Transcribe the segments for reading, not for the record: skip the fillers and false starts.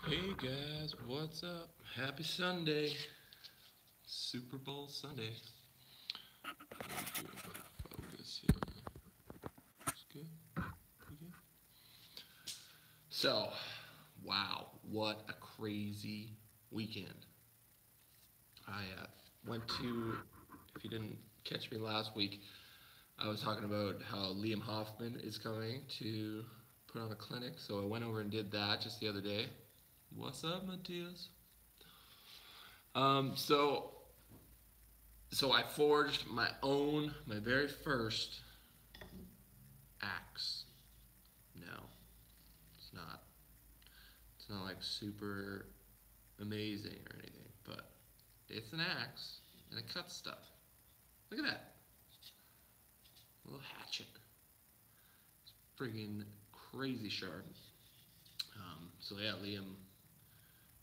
Hey guys, what's up? Happy Sunday, Super Bowl Sunday. How we doing about focus here? It's good, pretty good. So, wow, what a crazy weekend. I went to, if you didn't catch me last week, I was talking about how Liam Hoffman is coming to put on a clinic. So I went over and did that just the other day. What's up, Matthias? Um, so so I forged my very first axe. No, it's not. It's not like super amazing or anything, but it's an axe and it cuts stuff. Look at that, a little hatchet. It's friggin' crazy sharp. So yeah, Liam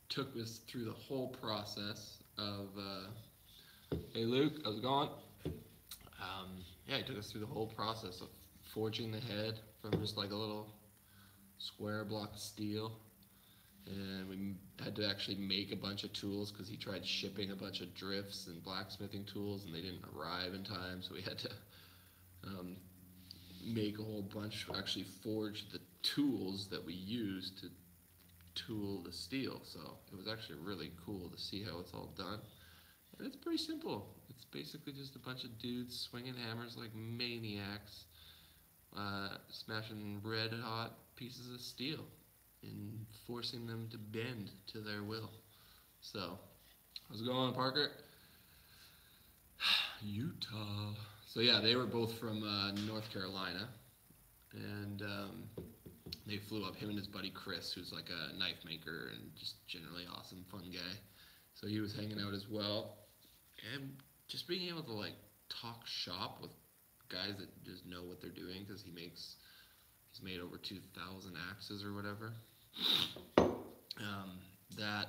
took us through the whole process of. Hey Luke, how's it going? Yeah, he took us through the whole process of forging the head from just like a little square block of steel, and we had to actually make a bunch of tools because he tried shipping a bunch of drifts and blacksmithing tools and they didn't arrive in time, so we had to um, make a whole bunch, actually forge the tools that we used to tool the steel. So it was actually really cool to see how it's all done. And it's pretty simple. It's basically just a bunch of dudes swinging hammers like maniacs, smashing red hot pieces of steel and forcing them to bend to their will. So, how's it going, Parker? Utah. So yeah, they were both from North Carolina, and they flew up. Him and his buddy Chris, who's like a knife maker and just generally awesome, fun guy. So he was hanging out as well, and just being able to like talk shop with guys that just know what they're doing because he's made over 2,000 axes or whatever. Um, that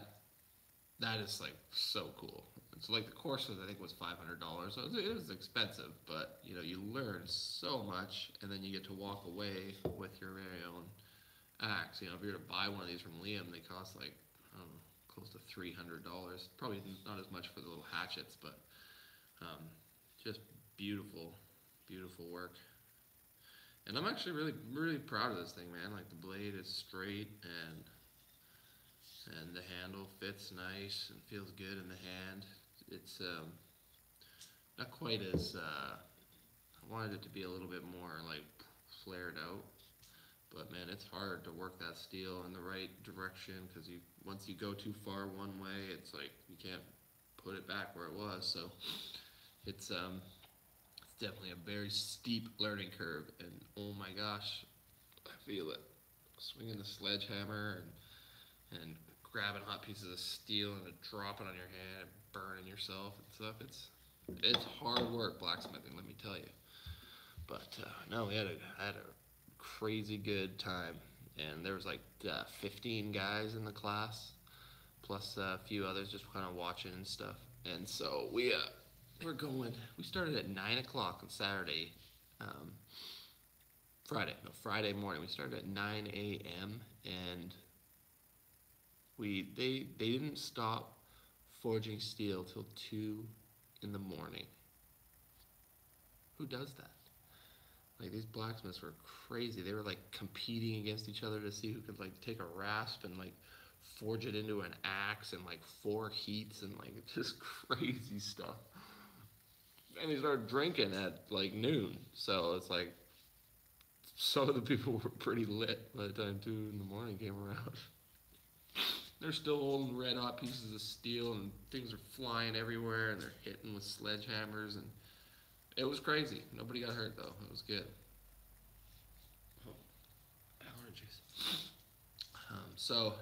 that is like so cool. So like the course was I think was $500, so it was expensive, but you know you learn so much, and then you get to walk away with your very own axe. You know if you were to buy one of these from Liam, they cost like I don't know, close to $300. Probably not as much for the little hatchets, but um, just beautiful, beautiful work. And I'm actually really proud of this thing, man. Like the blade is straight and the handle fits nice and feels good in the hand. It's not quite as I wanted it to be a little bit more like flared out, but man, it's hard to work that steel in the right direction because you once you go too far one way, it's like you can't put it back where it was. So it's it's definitely a very steep learning curve, and oh my gosh, I feel it. Swinging the sledgehammer and grabbing hot pieces of steel and dropping on your hand and burning yourself and stuff. It's hard work blacksmithing, let me tell you. But no, I had a crazy good time, and there was like 15 guys in the class, plus a few others just kind of watching and stuff. And so we're going. We started at 9 o'clock on Saturday, um, Friday morning. We started at 9 a.m. and they didn't stop forging steel till 2 in the morning. Who does that? Like these blacksmiths were crazy. They were like competing against each other to see who could like take a rasp and like forge it into an axe in like 4 heats and like just crazy stuff. And they started drinking at like noon, so it's like some of the people were pretty lit by the time 2 in the morning came around. They're still holding red hot pieces of steel and things are flying everywhere and they're hitting with sledgehammers and it was crazy. Nobody got hurt though. It was good. Oh, allergies. So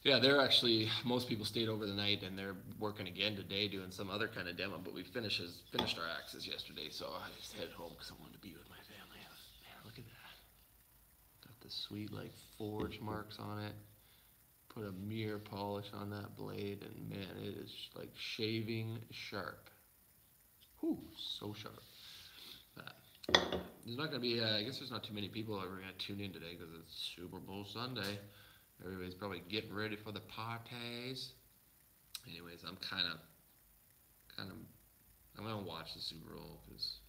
yeah, they're actually most people stayed over the night and they're working again today doing some other kind of demo. But we finished our axes yesterday, so I just headed home because I wanted to be with my family. Man, look at that! Got the sweet like forge marks on it. Put a mirror polish on that blade, and man, it is like shaving sharp. Whew, so sharp. There's not gonna be. I guess there's not too many people that are gonna tune in today because it's Super Bowl Sunday. Everybody's probably getting ready for the parties. Anyways, kind of, I'm gonna watch the Super Bowl because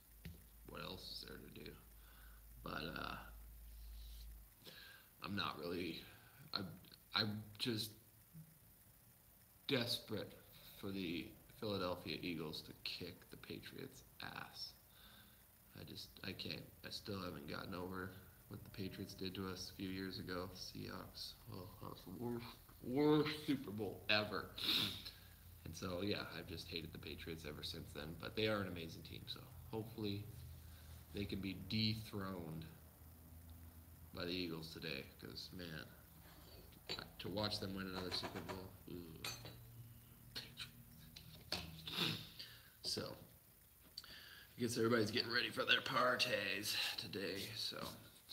what else is there to do? But I'm not really. I'm I'm just desperate for the Philadelphia Eagles to kick the Patriots' ass. I can't. I still haven't gotten over what the Patriots did to us a few years ago. Seahawks. Oh, that was the worst Super Bowl ever. And so, yeah, I've just hated the Patriots ever since then. But they are an amazing team, so hopefully they can be dethroned by the Eagles today. Because, man, to watch them win another Super Bowl, ooh. So, I guess everybody's getting ready for their parties today. So,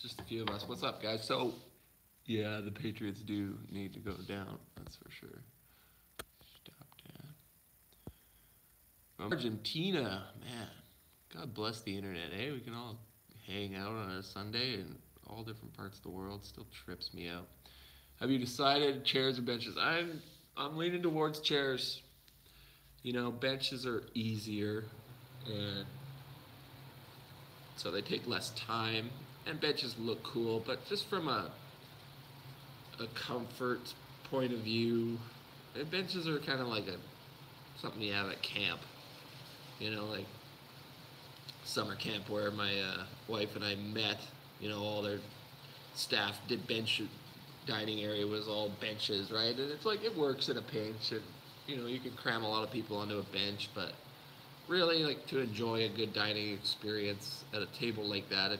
just a few of us. What's up, guys? So, yeah, the Patriots do need to go down. That's for sure. Stop that. Argentina, man. God bless the internet. Hey, we can all hang out on a Sunday in all different parts of the world. Still trips me out. Have you decided chairs or benches? I'm leaning towards chairs. You know, benches are easier, and so they take less time, and benches look cool. But just from a comfort point of view, benches are kind of like a something you have at camp. You know, like summer camp where my wife and I met. You know, all their staff did bench dining area was all benches, right? And it's like it works in a pinch, and you know you can cram a lot of people onto a bench, but really like to enjoy a good dining experience at a table like that,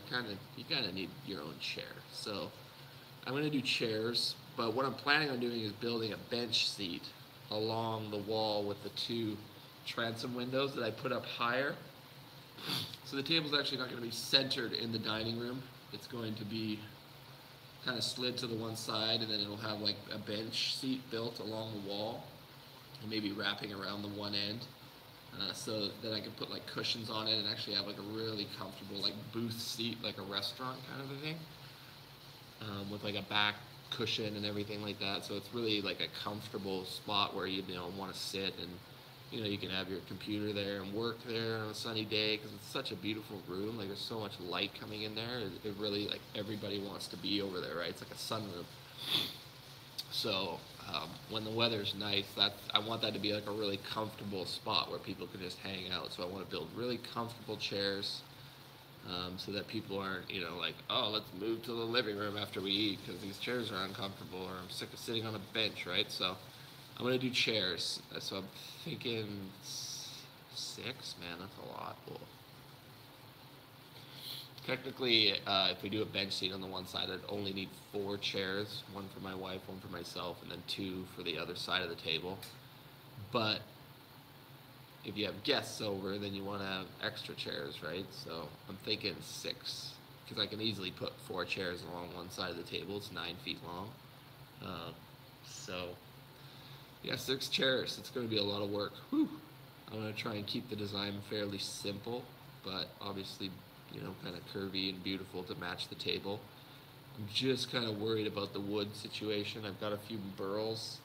you kind of need your own chair. So I'm gonna do chairs, but what I'm planning on doing is building a bench seat along the wall with the two transom windows that I put up higher. So the table's actually not going to be centered in the dining room. It's going to be kind of slid to the one side, and then it'll have like a bench seat built along the wall, and maybe wrapping around the one end, so that I can put like cushions on it and actually have like a really comfortable like booth seat, like a restaurant kind of a thing, with like a back cushion and everything like that. So it's really like a comfortable spot where you know want to sit, and you know you can have your computer there and work there on a sunny day because it's such a beautiful room. Like there's so much light coming in there. It really like everybody wants to be over there, right? It's like a sunroom. So when the weather's nice, I want that to be like a really comfortable spot where people can just hang out. So I want to build really comfortable chairs, so that people aren't, you know, like, oh, let's move to the living room after we eat because these chairs are uncomfortable, or I'm sick of sitting on a bench, right? So I'm gonna do chairs. So I'm thinking 6, man, that's a lot. Well, technically, if we do a bench seat on the one side, I'd only need 4 chairs, one for my wife, one for myself, and then 2 for the other side of the table. But if you have guests over, then you want to have extra chairs, right? So I'm thinking 6, because I can easily put 4 chairs along one side of the table. It's 9 feet long. So yeah, 6 chairs. It's going to be a lot of work. Whew. I'm going to try and keep the design fairly simple, but obviously, you know, kind of curvy and beautiful to match the table. I'm just kind of worried about the wood situation. I've got a few burls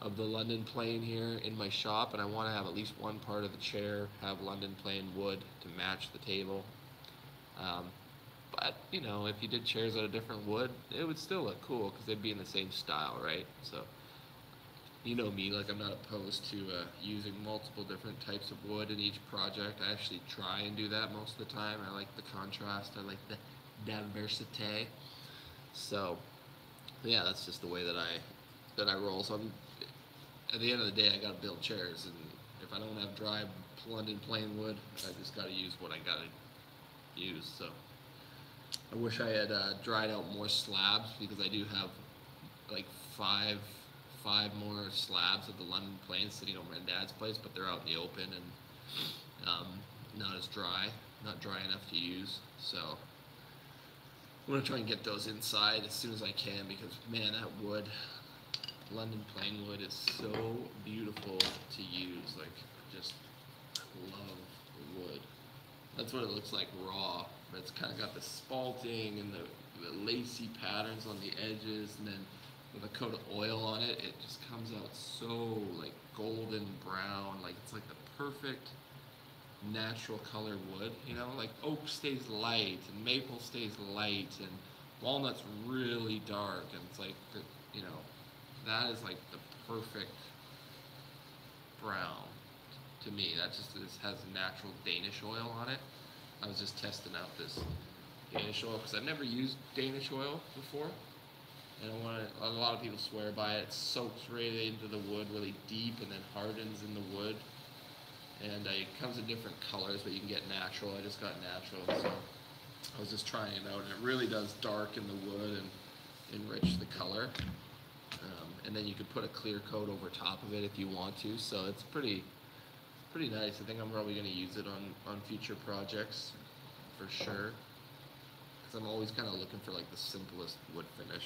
of the London plane here in my shop, and I want to have at least one part of the chair have London plane wood to match the table. Um, but, you know, if you did chairs out of different wood, it would still look cool because they'd be in the same style, right? So you know me, like I'm not opposed to using multiple different types of wood in each project. I actually try and do that most of the time. I like the contrast. I like the diversity. So yeah, that's just the way that I roll. So at the end of the day, I got to build chairs, and if I don't have dry London plain wood, I just got to use what I got to use. So I wish I had dried out more slabs because I do have like five more slabs of the London plane sitting over my dad's place, but they're out in the open and not as dry, not dry enough to use. So I'm gonna try and get those inside as soon as I can because man, that wood, London plain wood, is so beautiful to use. Like, just love the wood. That's what it looks like raw. But it's kind of got the spalting and the lacy patterns on the edges, and then with a coat of oil on it, it just comes out so like golden brown, like it's like the perfect natural color wood, you know, like oak stays light and maple stays light and walnut's really dark, and it's like you know, that is like the perfect brown to me. That just has natural Danish oil on it. I was just testing out this Danish oil because I've never used Danish oil before, and a lot of people swear by it. It soaks right into the wood really deep and then hardens in the wood. And it comes in different colors, but you can get natural. I just got natural, so I was just trying it out, and it really does darken the wood and enrich the color. And then you could put a clear coat over top of it if you want to. So it's pretty nice. I think I'm probably going to use it on future projects for sure. Because I'm always kind of looking for like the simplest wood finish.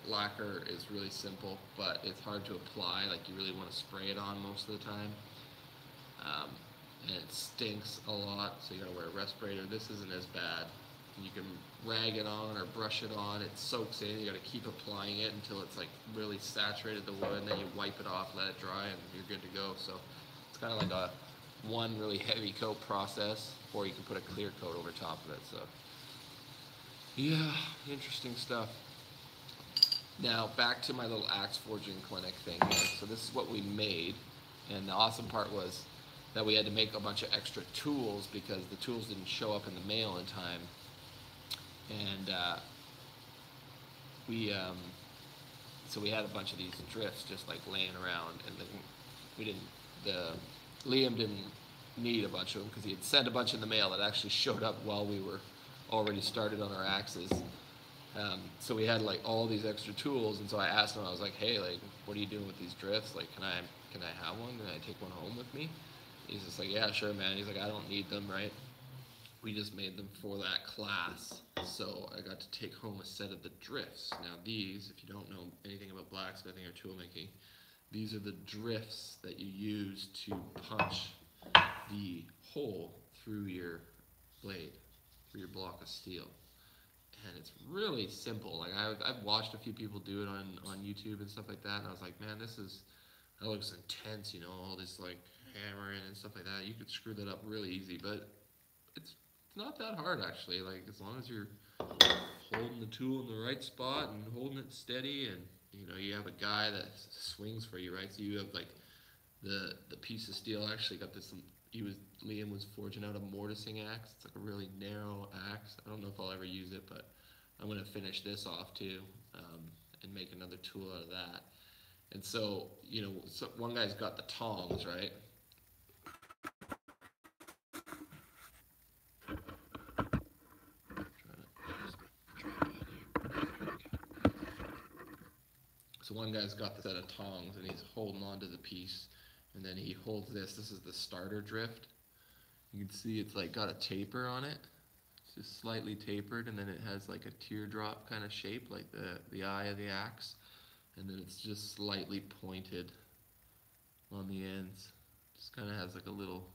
Lacquer is really simple, but it's hard to apply. Like you really want to spray it on most of the time. And it stinks a lot, so you gotta wear a respirator. This isn't as bad. You can rag it on or brush it on. It soaks in. You gotta keep applying it until it's like really saturated the wood, and then you wipe it off, let it dry, and you're good to go. So it's kind of like a one really heavy coat process, or you can put a clear coat over top of it. So yeah, interesting stuff. Now back to my little axe forging clinic thing here. So this is what we made, and the awesome part was that we had to make a bunch of extra tools because the tools didn't show up in the mail in time. And so we had a bunch of these drifts just like laying around, and Liam didn't need a bunch of them because he had sent a bunch in the mail that actually showed up while we were already started on our axes. So we had like all these extra tools, and so I asked him, I was like, hey, like, what are you doing with these drifts? Like, can I have one? Can I take one home with me? He's just like, yeah, sure, man. He's like, I don't need them, right? We just made them for that class. So I got to take home a set of the drifts. Now these, if you don't know anything about blacksmithing or tool making, these are the drifts that you use to punch the hole through your blade, through your block of steel. And it's really simple. Like I've watched a few people do it on YouTube and stuff like that, and I was like, man, that looks intense, you know, all this like hammering and stuff like that. You could screw that up really easy, but it's not that hard actually. Like as long as you're holding the tool in the right spot and holding it steady, and you know you have a guy that swings for you, right? So you have like the piece of steel actually got this. Liam was forging out a mortising axe. It's like a really narrow axe. I don't know if I'll ever use it, but I'm gonna finish this off too, and make another tool out of that. And so, you know, one guy's got the tongs, right? So one guy's got the set of tongs, and he's holding onto the piece, and then he holds this. This is the starter drift. You can see it's like got a taper on it. It's just slightly tapered, and then it has like a teardrop kind of shape, like the eye of the axe. And then it's just slightly pointed on the ends. Just kind of has like a little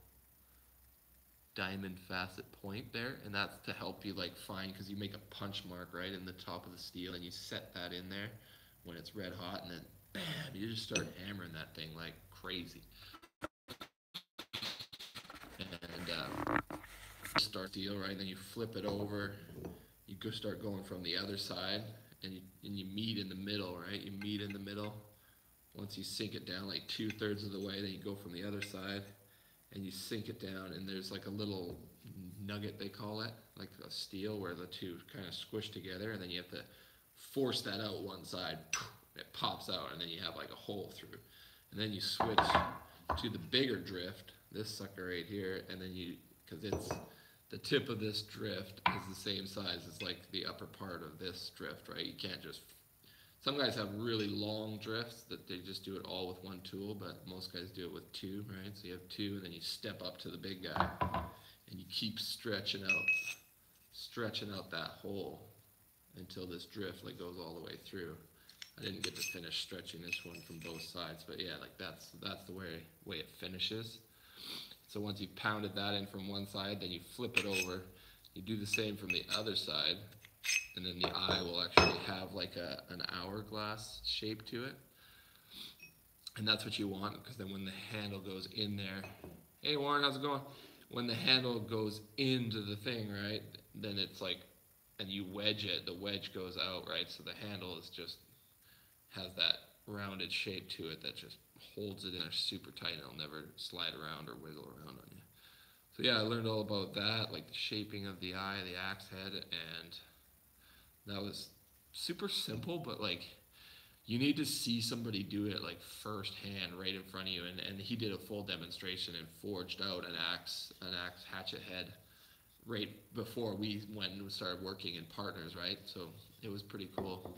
diamond facet point there, and that's to help you like find, because you make a punch mark right in the top of the steel, and you set that in there when it's red hot, and then bam, you just start hammering that thing like crazy. And start steel, right? And then you flip it over, you go start going from the other side, and you meet in the middle, right? You meet in the middle. Once you sink it down like 2/3 of the way, then you go from the other side, and you sink it down, and there's like a little nugget, they call it, like a steel where the two kind of squish together, and then you have to force that out one side, it pops out, and then you have like a hole through. And then you switch to the bigger drift, this sucker right here, and then because it's the tip of this drift is the same size as like the upper part of this drift, right? You can't just, some guys have really long drifts that they just do it all with one tool, but most guys do it with two, right? So you have two, and then you step up to the big guy, and you keep stretching out that hole until this drift like goes all the way through. I didn't get to finish stretching this one from both sides, but yeah, like that's the way it finishes. So once you've pounded that in from one side, then you flip it over. You do the same from the other side, and then the eye will actually have like an hourglass shape to it, and that's what you want, because then when the handle goes in there, hey Warren, how's it going? When the handle goes into the thing, right, then it's like, and you wedge it, the wedge goes out, right, so the handle is just has that rounded shape to it that just holds it in there super tight, and it'll never slide around or wiggle around on you. So yeah, I learned all about that, like the shaping of the eye, the axe head, and that was super simple, but like you need to see somebody do it like firsthand right in front of you, and he did a full demonstration and forged out an axe hatchet head right before we went and started working in partners, right? So it was pretty cool.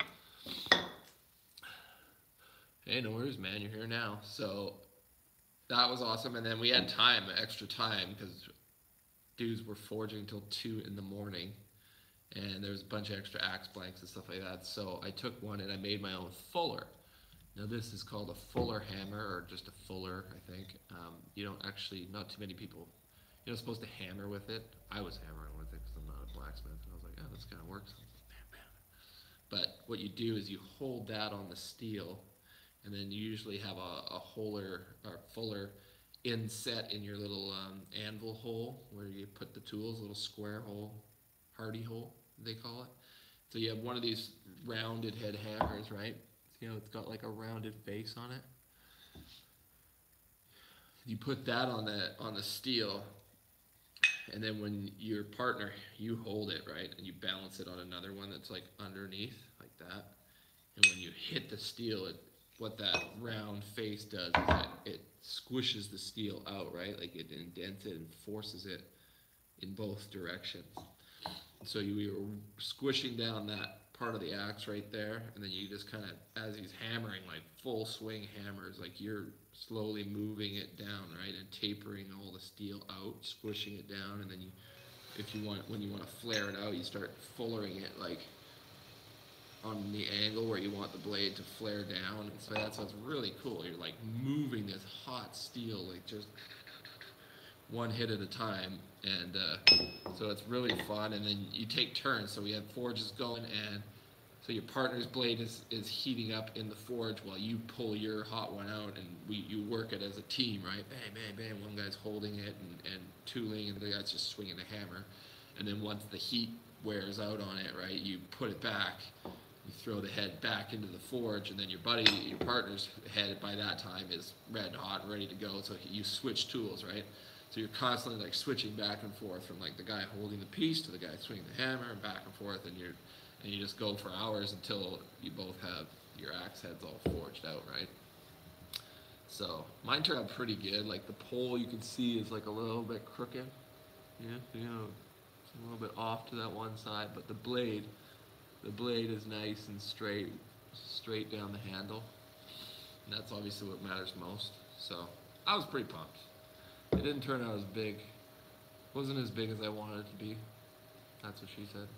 Hey, no worries, man. You're here now. So that was awesome. And then we had time, extra time, because dudes were forging until 2 in the morning, and there was a bunch of extra axe blanks and stuff like that. So I took one and I made my own fuller. Now this is called a fuller hammer, or just a fuller, I think. You don't actually, not too many people. You're not supposed to hammer with it. I was hammering with it because I'm not a blacksmith, and I was like, oh, this kind of works. But what you do is you hold that on the steel, and then you usually have a holer or fuller inset in your little anvil hole where you put the tools, a little square hole, hardy hole, they call it. So you have one of these rounded head hammers, right? You know, it's got like a rounded face on it. You put that on the steel, and then when your partner, you hold it, right, and you balance it on another one that's like underneath, like that. And when you hit the steel, what that round face does is that it squishes the steel out, right? Like it indents it and forces it in both directions. So you were squishing down that part of the axe right there, and then you just kind of, as he's hammering, like full swing hammers, like you're slowly moving it down, right, and tapering all the steel out, squishing it down, and then you, if you want, when you want to flare it out, you start fullering it like on the angle where you want the blade to flare down. And so that's what's really cool. You're like moving this hot steel, like just one hit at a time, and so it's really fun. And then you take turns. So we have forges going, and so your partner's blade is heating up in the forge while you pull your hot one out, and you work it as a team, right? Bang, bang, bang. One guy's holding it and tooling, and the other guy's just swinging the hammer. And then once the heat wears out on it, right, you put it back. You throw the head back into the forge, and then your buddy, your partner's head by that time is red hot and ready to go. So you switch tools, right? So you're constantly like switching back and forth from like the guy holding the piece to the guy swinging the hammer, and back and forth, and you just go for hours until you both have your axe heads all forged out, right? So mine turned out pretty good. Like the pole you can see is like a little bit crooked, yeah, it's a little bit off to that one side, but the blade is nice and straight down the handle, and that's obviously what matters most. So I was pretty pumped. It didn't turn out as big, wasn't as big as I wanted it to be. That's what she said.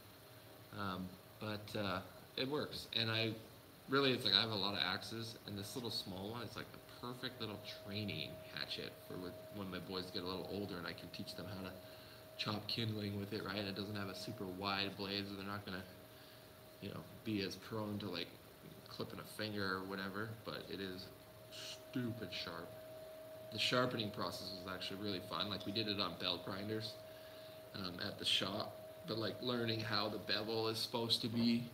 But it works, and it's like I have a lot of axes, and this little small one is like the perfect little training hatchet for when my boys get a little older, and I can teach them how to chop kindling with it, right? It doesn't have a super wide blade, so they're not gonna, be as prone to like clipping a finger or whatever. But it is stupid sharp. The sharpening process was actually really fun. Like we did it on belt grinders at the shop, but like learning how the bevel is supposed to be,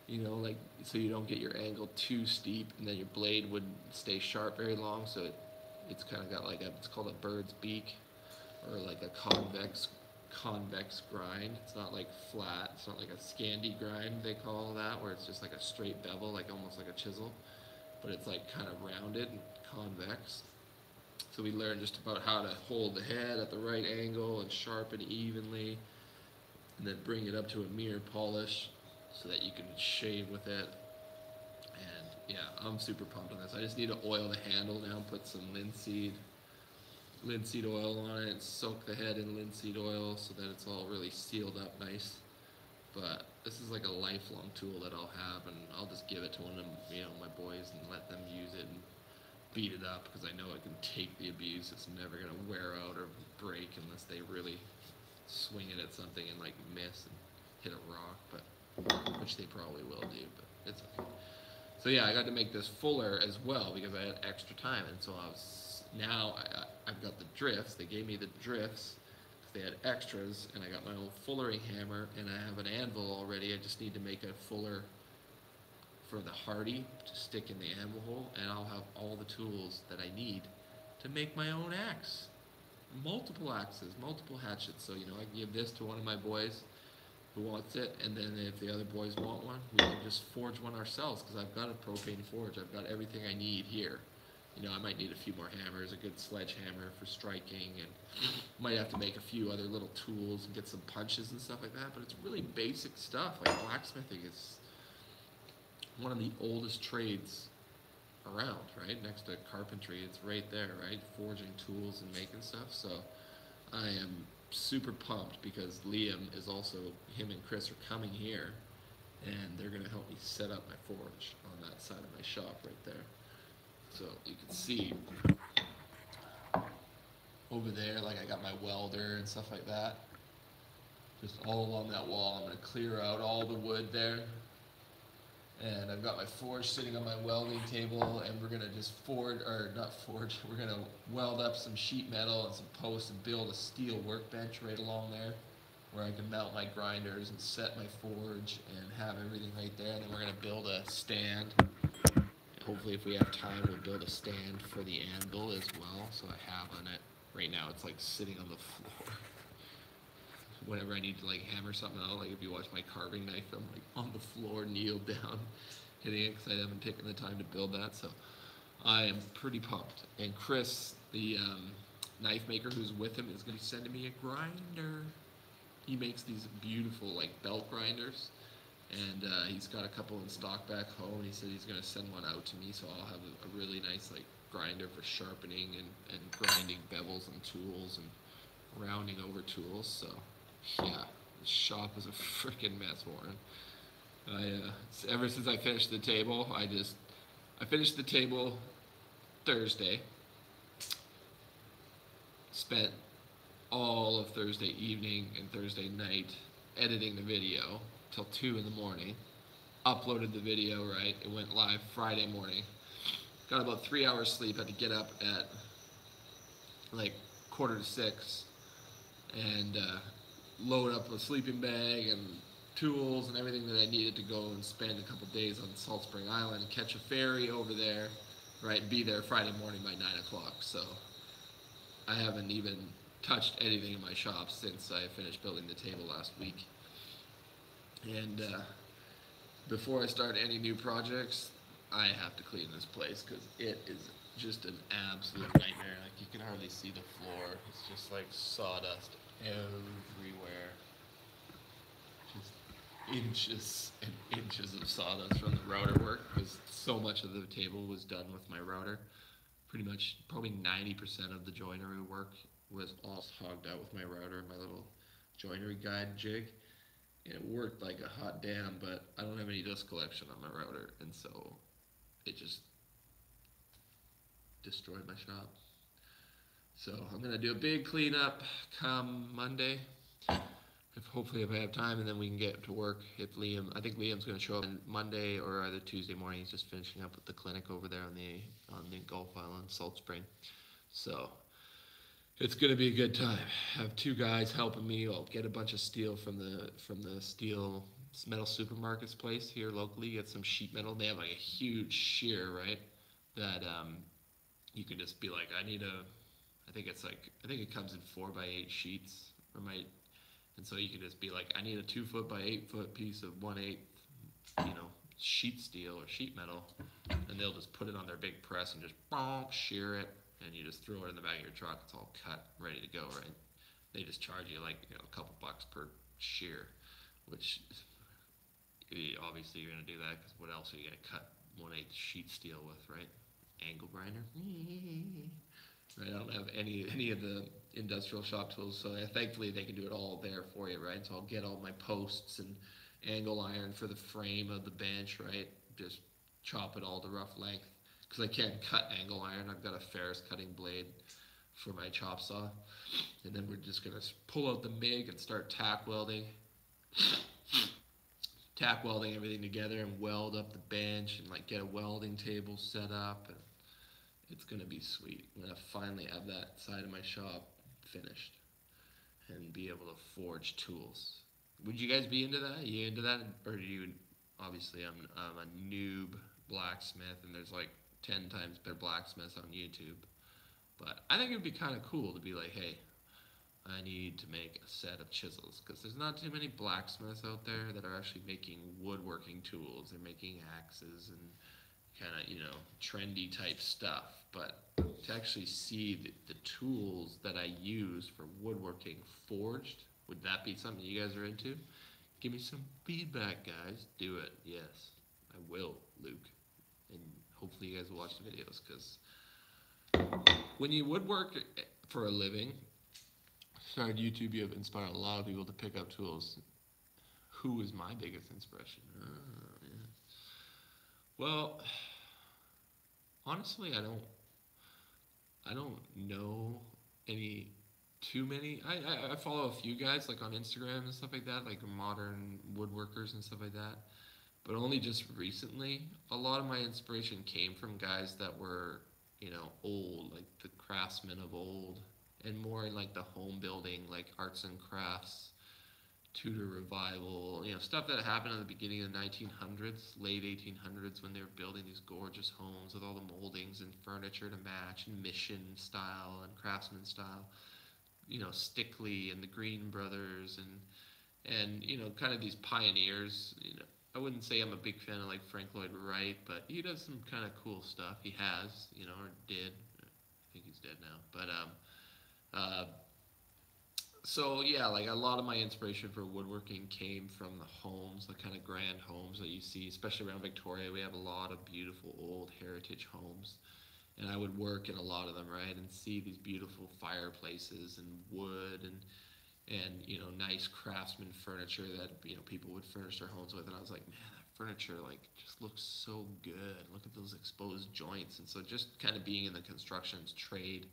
like so you don't get your angle too steep, and then your blade wouldn't stay sharp very long. So it's kind of got like it's called a bird's beak, or like a convex grind. It's not like flat. It's not like a Scandi grind they call that, where it's just like a straight bevel, like almost like a chisel, but it's like kind of rounded and convex. So we learned just about how to hold the head at the right angle and sharpen evenly, and then bring it up to a mirror polish so that you can shave with it. And yeah, I'm super pumped on this. I just need to oil the handle now, put some linseed oil on it, and soak the head in linseed oil so that it's all really sealed up nice. But this is like a lifelong tool that I'll have, and I'll just give it to one of my boys and let them use it and beat it up, because I know it can take the abuse. It's never gonna wear out or break unless they really swing it at something and like miss and hit a rock. But which they probably will do, but it's okay. So yeah, I got to make this fuller as well because I had extra time, and so I've got the drifts. They gave me the drifts because they had extras, and I got my old fullering hammer, and I have an anvil already. I just need to make a fuller for the hardy to stick in the anvil hole, and I'll have all the tools that I need to make my own axe. Multiple axes, multiple hatchets. So I can give this to one of my boys who wants it, and then if the other boys want one, we can just forge one ourselves because I've got a propane forge. I've got everything I need here. I might need a few more hammers, a good sledgehammer for striking, and might have to make a few other little tools and get some punches and stuff like that. But it's really basic stuff. Like blacksmithing is one of the oldest trades around, right? Next to carpentry, it's right there, right? Forging tools and making stuff. So I am super pumped because him and Chris are coming here, and they're going to help me set up my forge on that side of my shop right there. So you can see over there, like I got my welder and stuff like that. Just all along that wall, I'm going to clear out all the wood there. And I've got my forge sitting on my welding table, and we're gonna just we're gonna weld up some sheet metal and some posts and build a steel workbench right along there where I can mount my grinders and set my forge and have everything right there. And then we're gonna build a stand. Hopefully if we have time, we'll build a stand for the anvil as well. So I have on it, right now it's like sitting on the floor. Whenever I need to like hammer something out, like if you watch my carving knife, I'm like on the floor, kneeled down, hitting it because I haven't taken the time to build that. So I am pretty pumped. And Chris, the knife maker who's with him, is going to be sending me a grinder. He makes these beautiful like belt grinders, and he's got a couple in stock back home. He said he's going to send one out to me, so I'll have a really nice like grinder for sharpening and grinding bevels and tools and rounding over tools. So yeah, the shop is a freaking mess, Warren. Ever since I finished the table, I finished the table Thursday. Spent all of Thursday evening and Thursday night editing the video till 2 in the morning. Uploaded the video, right? It went live Friday morning. Got about 3 hours sleep. Had to get up at like 5:45 and load up a sleeping bag and tools and everything that I needed to go and spend a couple days on Salt Spring Island, catch a ferry over there, right, be there Friday morning by 9 o'clock. So I haven't even touched anything in my shop since I finished building the table last week. And before I start any new projects, I have to clean this place because it is just an absolute nightmare. Like you can hardly see the floor. It's just like sawdust everywhere. Just inches and inches of sawdust from the router work because so much of the table was done with my router. Pretty much, probably 90% of the joinery work was all hogged out with my router and my little joinery guide jig. And it worked like a hot damn, but I don't have any dust collection on my router, and so it just destroyed my shop. So I'm gonna do a big cleanup come Monday. Hopefully if I have time, and then we can get to work. I think Liam's gonna show up on Monday or either Tuesday morning. He's just finishing up with the clinic over there on the Gulf Island, Salt Spring. So it's gonna be a good time. I have 2 guys helping me. I'll get a bunch of steel from the steel metal supermarkets place here locally. Get some sheet metal. They have like a huge shear, right? That you can just be like, I think it comes in 4x8 sheets, and so you can just be like, I need a 2 foot by 8 foot piece of 1/8, sheet steel or sheet metal, and they'll just put it on their big press and just shear it, and you just throw it in the back of your truck. It's all cut, ready to go, right? They just charge you like a couple bucks per shear, which obviously you're gonna do that because what else are you gonna cut 1/8 sheet steel with, right? Angle grinder. Right, I don't have any of the industrial shop tools, so thankfully they can do it all there for you, right? So I'll get all my posts and angle iron for the frame of the bench, right? Just chop it all to rough length because I can't cut angle iron. I've got a Ferris cutting blade for my chop saw, and then we're just gonna pull out the MIG and start tack welding. tack welding everything together and weld up the bench and like get a welding table set up, and it's gonna be sweet. I'm gonna finally have that side of my shop finished and be able to forge tools. Would you guys be into that? Are you into that, or do you? Obviously, I'm a noob blacksmith, and there's like 10 times better blacksmiths on YouTube. But I think it'd be kind of cool to be like, hey, I need to make a set of chisels because there's not too many blacksmiths out there that are actually making woodworking tools. They're making axes and kind of, trendy type stuff. But to actually see the tools that I use for woodworking forged, would that be something you guys are into? Give me some feedback, guys. Do it. Yes, I will, Luke. And hopefully you guys will watch the videos because when you woodwork for a living, started YouTube, you have inspired a lot of people to pick up tools. Who is my biggest inspiration? Yeah. Well, honestly, I don't know any too many. I follow a few guys like on Instagram and stuff like that, like modern woodworkers and stuff like that. But only just recently, a lot of my inspiration came from guys that were, old, like the craftsmen of old, and more in like the home building, like arts and crafts, Tudor revival, stuff that happened at the beginning of the 1900s, late 1800s, when they were building these gorgeous homes with all the moldings and furniture to match, and mission style and craftsman style. Stickley and the Green Brothers, and kind of these pioneers. I wouldn't say I'm a big fan of like Frank Lloyd Wright, but he does some kind of cool stuff. He has, or did. I think he's dead now. But so yeah, like a lot of my inspiration for woodworking came from the homes, the kind of grand homes that you see, especially around Victoria. We have a lot of beautiful old heritage homes, and I would work in a lot of them, right, and see these beautiful fireplaces and wood and nice craftsman furniture that people would furnish their homes with, and I was like, man, that furniture like just looks so good. Look at those exposed joints. And so just kind of being in the construction trade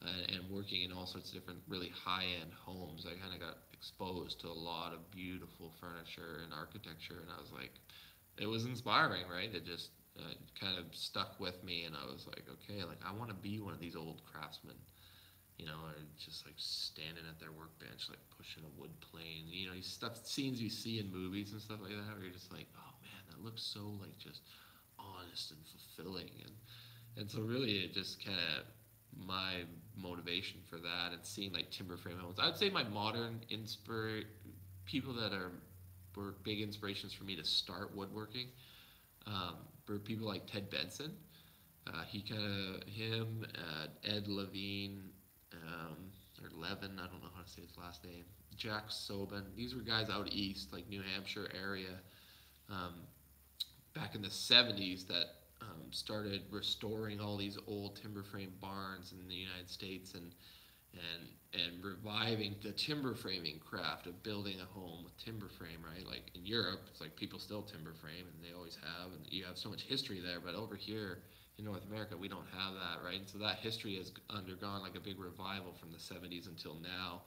and working in all sorts of different really high-end homes, I kind of got exposed to a lot of beautiful furniture and architecture, and I was like, it was inspiring, right? It just kind of stuck with me, and I was like, okay, like I want to be one of these old craftsmen, or just like standing at their workbench, like pushing a wood plane, these stuff, scenes you see in movies and stuff like that, where you're just like, oh man, that looks so like just honest and fulfilling, and so really it just kind of my motivation for that, and seeing like timber frame homes. I'd say my modern people that were big inspirations for me to start woodworking were people like Ted Benson. Ed Levine, or Levin, I don't know how to say his last name. Jack Sobin. These were guys out east, like New Hampshire area, um, back in the 70s that started restoring all these old timber frame barns in the United States, and reviving the timber framing craft of building a home with timber frame, right? Like in Europe, it's like people still timber frame, and they always have, and you have so much history there. But over here in North America, we don't have that, right? And so that history has undergone like a big revival from the 70s until now,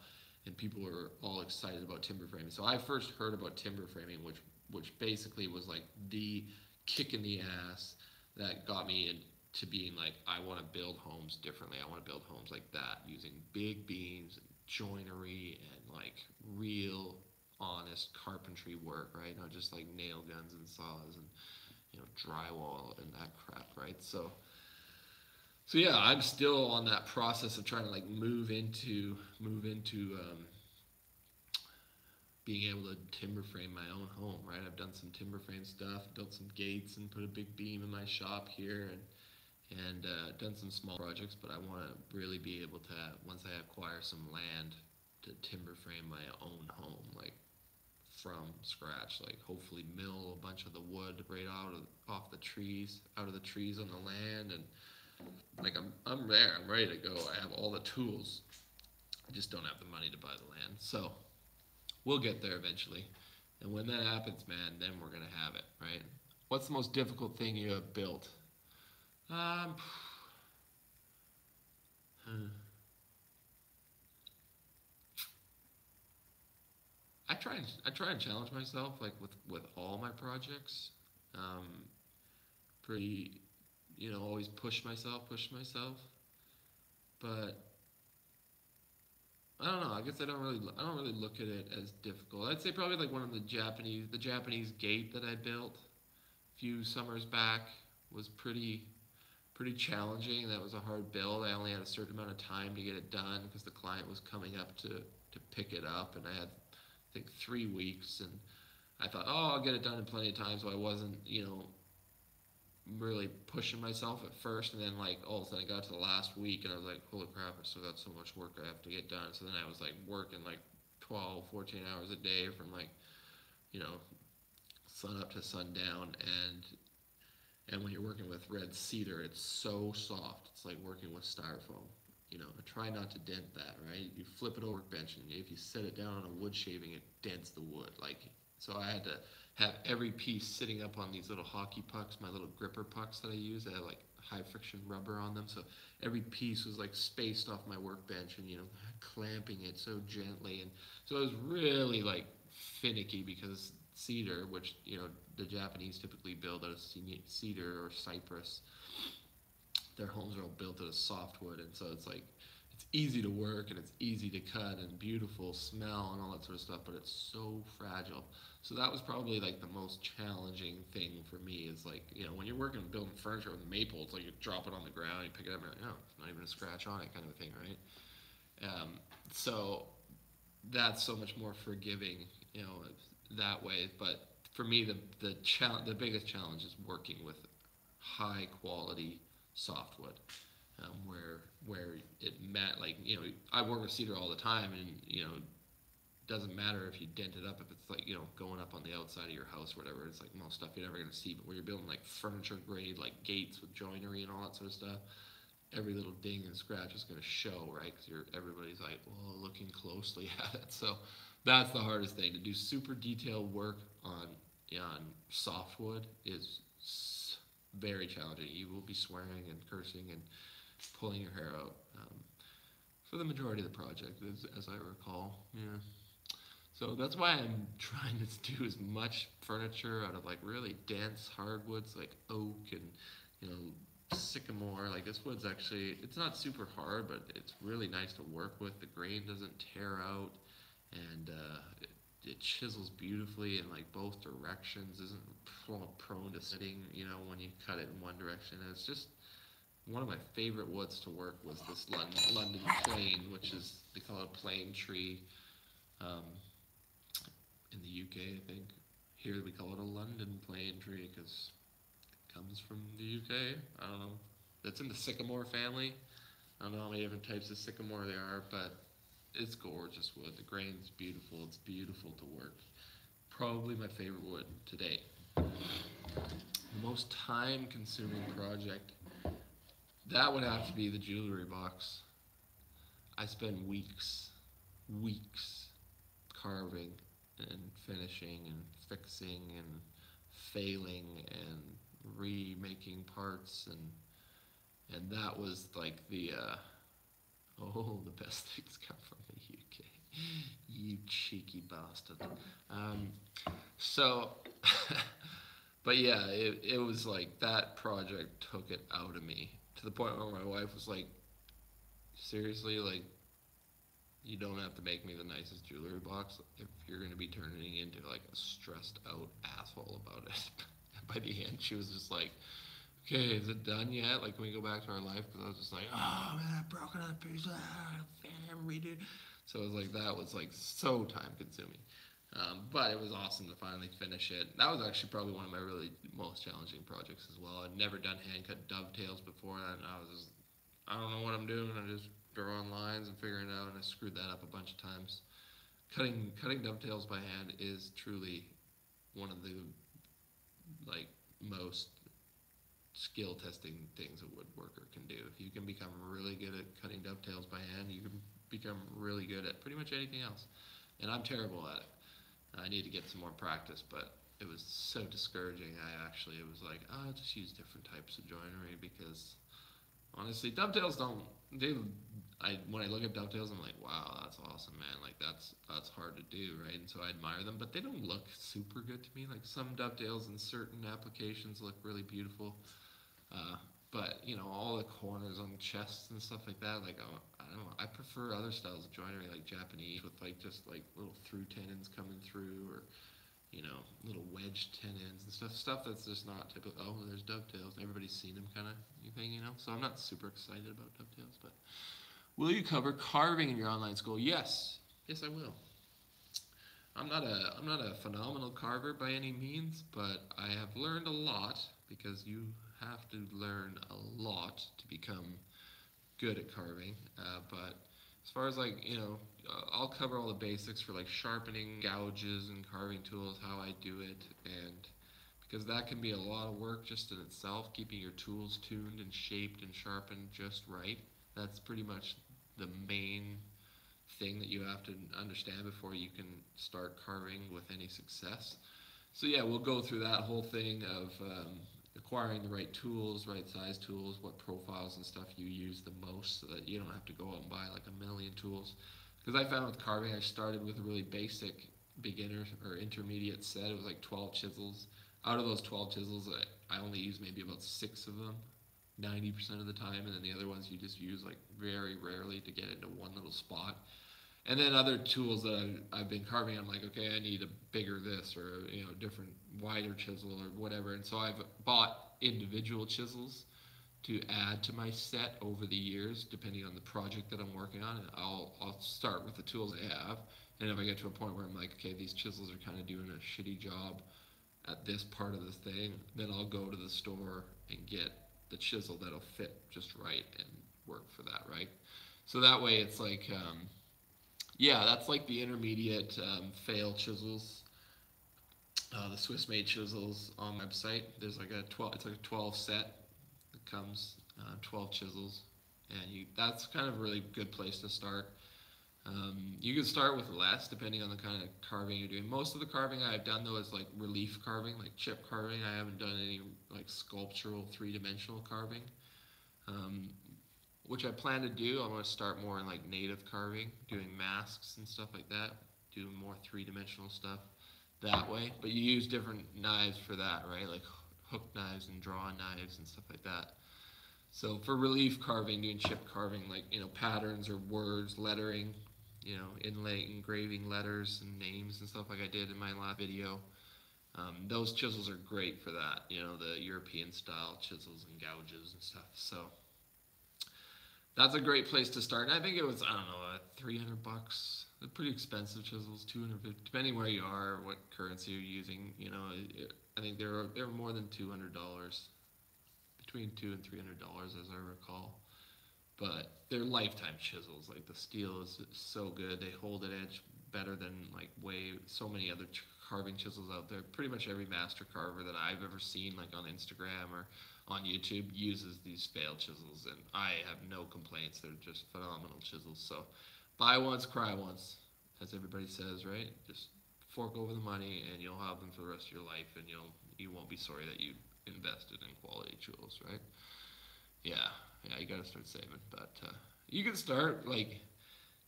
and people are all excited about timber framing. So I first heard about timber framing, which basically was like the kick in the ass that got me into being like, I want to build homes differently. I want to build homes like that, using big beams and joinery and like real honest carpentry work, right? Not just like nail guns and saws and drywall and that crap, right? So yeah, I'm still on that process of trying to like move into being able to timber frame my own home, right? I've done some timber frame stuff, built some gates, and put a big beam in my shop here, and done some small projects. But I want to really be able to, once I acquire some land, to timber frame my own home, like from scratch. Like hopefully mill a bunch of the wood right out of the trees on the land, and like I'm there. I'm ready to go. I have all the tools. I just don't have the money to buy the land. So we'll get there eventually. And when that happens, man, then we're gonna have it, right? What's the most difficult thing you have built? Um, I I try and challenge myself like with all my projects. Um, pretty, always push myself. But I don't know. I guess I don't really look at it as difficult. I'd say probably like one of the Japanese gate that I built a few summers back was pretty challenging. That was a hard build. I only had a certain amount of time to get it done because the client was coming up to pick it up, and I had I think 3 weeks, and I thought, oh, I'll get it done in plenty of time, so I wasn't, really pushing myself at first, and then like all of a sudden I got to the last week, and I was like, holy crap, I still got so much work I have to get done. So then I was like working like 12, 14 hours a day from like, you know, sun up to sundown, and when you're working with red cedar, it's so soft. It's like working with styrofoam. I try not to dent that, right? You flip it over a bench, and if you set it down on a wood shaving, it dents the wood. So I had to have every piece sitting up on these little hockey pucks, my little gripper pucks that I use. I have like high friction rubber on them, so every piece was like spaced off my workbench, and clamping it so gently, and so it was really like finicky because cedar, which the Japanese typically build out of cedar or cypress. Their homes are all built out of softwood, and so it's easy to work, and it's easy to cut, and beautiful smell and all that sort of stuff, but it's so fragile. So that was probably like the most challenging thing for me is like, when you're working building furniture with maple, it's like you drop it on the ground, you pick it up, and you're like, oh, it's not even a scratch on it, kind of a thing, right? So that's so much more forgiving, that way. But for me, the biggest challenge is working with high quality softwood, where it like I work with cedar all the time, and doesn't matter if you dent it up, if it's like going up on the outside of your house or whatever. It's like most stuff you're never gonna see, but where you're building like furniture grade, like gates with joinery and all that sort of stuff, every little ding and scratch is going to show, right? Because everybody's like, well, looking closely at it. So that's the hardest thing. To do super detailed work on softwood is very challenging. You will be swearing and cursing and pulling your hair out for the majority of the project, as I recall. Yeah. So that's why I'm trying to do as much furniture out of like really dense hardwoods like oak and sycamore. Like this wood's actually, it's not super hard, but it's really nice to work with. The grain doesn't tear out, and it chisels beautifully in like both directions. Isn't prone to sitting, when you cut it in one direction. And it's just one of my favorite woods to work was this London plane, which is, they call it a plane tree. Um, in the UK, I think. Here we call it a London plane tree because it comes from the UK. I don't know. It's in the sycamore family. I don't know how many different types of sycamore there are, but it's gorgeous wood. The grain's beautiful. It's beautiful to work. Probably my favorite wood to date. The most time-consuming project, that would have to be the jewelry box. I spend weeks carving and finishing and fixing and failing and remaking parts, and that was like the best things come from the UK. You cheeky bastard. So but yeah, it was like that project took it out of me to the point where my wife was like, seriously, like, you don't have to make me the nicest jewelry box if you're going to be turning into like a stressed out asshole about it. By the end, she was just like, okay, is it done yet? Like, can we go back to our life? Because I was just like, oh man, I broke it up piece, redo. So it was like, that was like so time consuming. But it was awesome to finally finish it. That was actually probably one of my really most challenging projects as well. I'd never done hand cut dovetails before, and I was just, I don't know what I'm doing. I just drawing lines and figuring it out, and I screwed that up a bunch of times. Cutting dovetails by hand is truly one of the like most skill testing things a woodworker can do. If you can become really good at cutting dovetails by hand, you can become really good at pretty much anything else. And I'm terrible at it. I need to get some more practice, but it was so discouraging. It was like, I'll just use different types of joinery because honestly, dovetails don't, when I look at dovetails, I'm like, wow, that's awesome, man. Like that's hard to do, right? And so I admire them, but they don't look super good to me. Like some dovetails in certain applications look really beautiful, uh, but all the corners on chests and stuff like that. Like I don't know, I prefer other styles of joinery, like Japanese with like just like little through tenons coming through, or little wedge tenons and stuff that's just not typical. Oh, there's dovetails. Everybody's seen them, kind of thing. So I'm not super excited about dovetails, but will you cover carving in your online school? Yes, yes, I will. I'm not a phenomenal carver by any means, but I have learned a lot because you have to learn a lot to become good at carving. But as far as I'll cover all the basics for like sharpening, gouges, and carving tools, how I do it, and because that can be a lot of work just in itself, keeping your tools tuned and shaped and sharpened just right. That's pretty much the main thing that you have to understand before you can start carving with any success. So yeah, we'll go through that whole thing of acquiring the right tools, right size tools, what profiles and stuff you use the most, so that you don't have to go out and buy like a million tools. Because I found with carving, I started with a really basic beginner or intermediate set. It was like 12 chisels. Out of those 12 chisels, I only use maybe about 6 of them, 90% of the time, and then the other ones you just use like very rarely to get into one little spot. And then other tools that I've been carving, I'm like, okay, I need a bigger this, or different wider chisel or whatever. And so I've bought individual chisels to add to my set over the years, depending on the project that I'm working on. And I'll start with the tools I have, and if I get to a point where I'm like, okay, these chisels are kind of doing a shitty job at this part of the thing, then I'll go to the store and get the chisel that'll fit just right and work for that, right? So that way it's like, yeah, that's like the intermediate fail chisels, the Swiss made chisels on my website. There's like a 12, it's like a 12 set that comes, 12 chisels, and that's kind of a really good place to start. You can start with less depending on the kind of carving you're doing. Most of the carving I've done though is like relief carving, like chip carving. I haven't done any like sculptural 3-dimensional carving, um, which I plan to do. I'm going to start more in like native carving, doing masks and stuff like that, doing more 3-dimensional stuff that way. But you use different knives for that, right? Like hook knives and draw knives and stuff like that. So for relief carving, doing chip carving, like patterns or words, lettering, inlay, engraving letters and names and stuff like I did in my last video. Those chisels are great for that, the European style chisels and gouges and stuff. So that's a great place to start. And I think it was, I don't know, $300. They're pretty expensive chisels, 250, depending where you are, what currency you're using. I think they're more than $200, between $200 and $300 as I recall. But they're lifetime chisels. Like the steel is so good. They hold an edge better than like so many other carving chisels out there. Pretty much every master carver that I've ever seen, like on Instagram or on YouTube, uses these fail chisels, and I have no complaints. They're just phenomenal chisels. So buy once, cry once, as everybody says, right? Just fork over the money, and you'll have them for the rest of your life, and you won't be sorry that you invested in quality tools, right? Yeah, you gotta start saving. But you can start like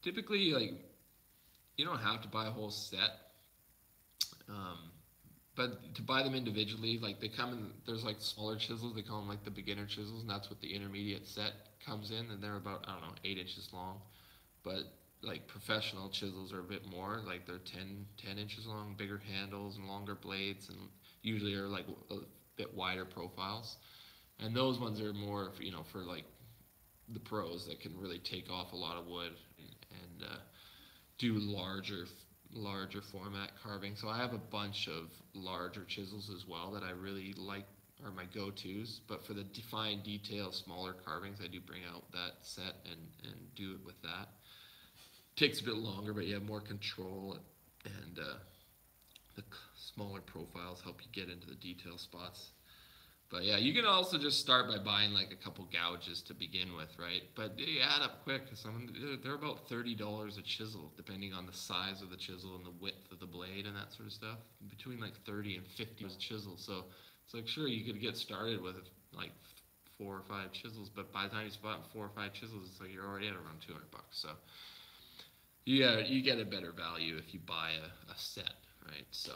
typically like you don't have to buy a whole set. But to buy them individually, like they come in, there's like smaller chisels. They call them like the beginner chisels, and that's what the intermediate set comes in, and they're about, I don't know, 8 inches long. But like professional chisels are a bit more, like they're 10 inches long, bigger handles and longer blades, and usually are like a bit wider profiles. And those ones are more, for like the pros that can really take off a lot of wood and do larger format carving. So I have a bunch of larger chisels as well that I really like, are my go-tos. But for the fine detail, smaller carvings, I do bring out that set and do it with that. Takes a bit longer, but you have more control, and the smaller profiles help you get into the detail spots. But yeah, you can also just start by buying like a couple gouges to begin with, right? But they add up quick, because they're about $30 a chisel, depending on the size of the chisel and the width of the blade and that sort of stuff. Between like 30 and 50 a chisel. So it's like, sure, you could get started with like 4 or 5 chisels, but by the time you spot 4 or 5 chisels, it's like you're already at around $200. So you get a better value if you buy a set, right? So,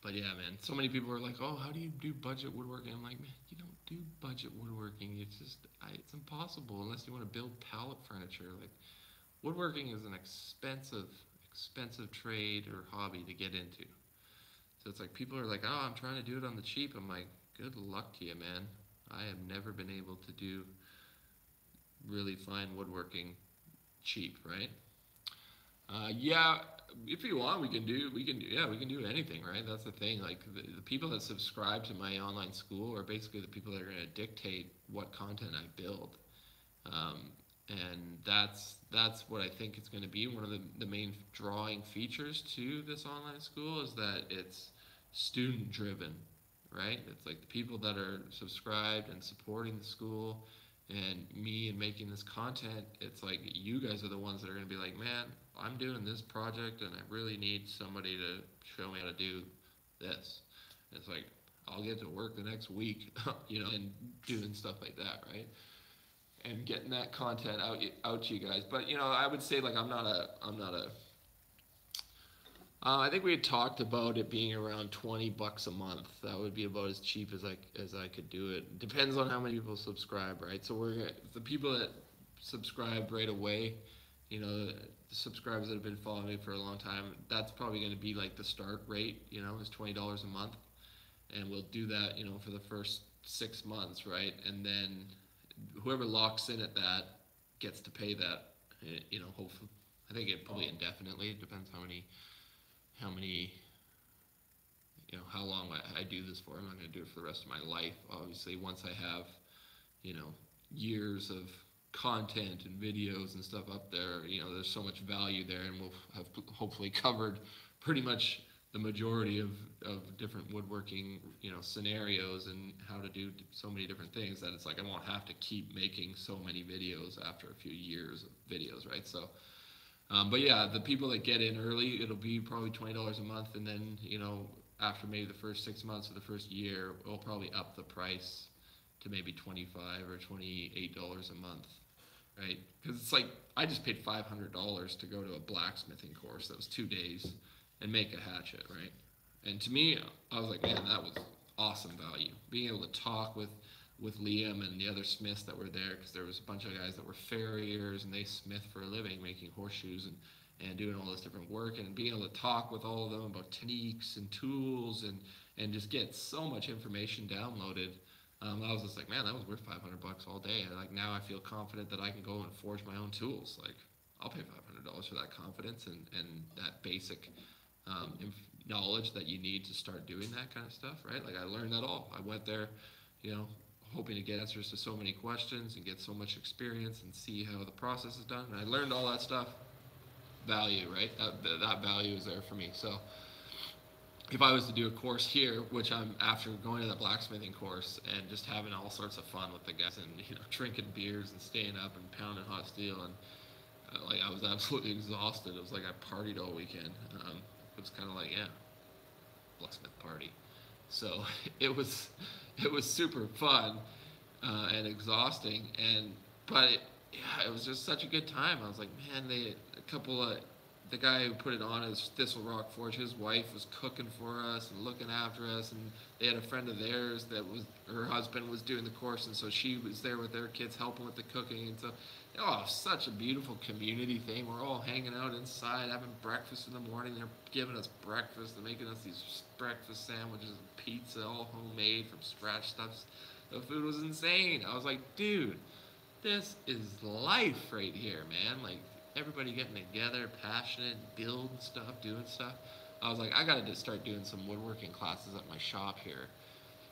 but yeah, man, so many people are like, oh, how do you do budget woodworking? I'm like, man, you don't do budget woodworking. It's just, it's impossible unless you want to build pallet furniture. Like, woodworking is an expensive trade or hobby to get into. So it's like people are like, oh, I'm trying to do it on the cheap. I'm like, good luck to you, man. I have never been able to do really fine woodworking cheap, right? Yeah, if you want, we can do anything, right? That's the thing. Like the people that subscribe to my online school are basically the people that are going to dictate what content I build. And that's what I think it's going to be. One of the main drawing features to this online school is that it's student driven, right? It's like the people that are subscribed and supporting the school and me and making this content, it's like you guys are the ones that are going to be like, man, I'm doing this project and I really need somebody to show me how to do this. And it's like, I'll get to work the next week, and doing stuff like that, right? And getting that content out to you guys. But I would say like I'm not a. I think we had talked about it being around $20 a month. That would be about as cheap as I could do it. Depends on how many people subscribe, right? So the people that subscribed right away, the subscribers that have been following me for a long time. That's probably going to be like the start rate. Is $20 a month, and we'll do that, for the first 6 months, right? And then whoever locks in at that gets to pay that, hopefully. I think it probably indefinitely. It depends how many, how long I do this for. I'm not going to do it for the rest of my life. Obviously, once I have, years of content and videos and stuff up there, there's so much value there, and we'll have hopefully covered pretty much the majority of different woodworking, scenarios and how to do so many different things that it's like I won't have to keep making so many videos after a few years of videos, right? So, but yeah, the people that get in early, it'll be probably $20 a month, and then, after maybe the first 6 months or the first year, we'll probably up the price to maybe $25 or $28 a month, right? Because it's like I just paid $500 to go to a blacksmithing course that was 2 days and make a hatchet, right? And to me, I was like, man, that was awesome value. Being able to talk with Liam and the other smiths that were there, because there was a bunch of guys that were farriers and they smith for a living, making horseshoes and doing all this different work, and being able to talk with all of them about techniques and tools and just get so much information downloaded. I was just like, man, that was worth $500 all day. And like now I feel confident that I can go and forge my own tools. Like I'll pay $500 for that confidence and that basic knowledge that you need to start doing that kind of stuff, right? Like I learned that all. I went there, hoping to get answers to so many questions and get so much experience and see how the process is done. And I learned all that stuff. Value, right? That value is there for me. So if I was to do a course here, which I'm after going to the blacksmithing course and just having all sorts of fun with the guys and drinking beers and staying up and pounding hot steel and like I was absolutely exhausted. It was like I partied all weekend. It was kind of like, yeah, blacksmith party. So it was super fun and exhausting, but it was just such a good time. I was like, man, the guy who put it on is Thistle Rock Forge. His wife was cooking for us and looking after us, and they had a friend of theirs that was her husband was doing the course, and so she was there with their kids helping with the cooking, and so such a beautiful community thing. We're all hanging out inside, having breakfast in the morning. They're giving us breakfast. They're making us these breakfast sandwiches and pizza, all homemade from scratch stuff. The food was insane. I was like, dude, this is life right here, man. Like everybody getting together, passionate, building stuff, doing stuff. I was like, I gotta just start doing some woodworking classes at my shop here.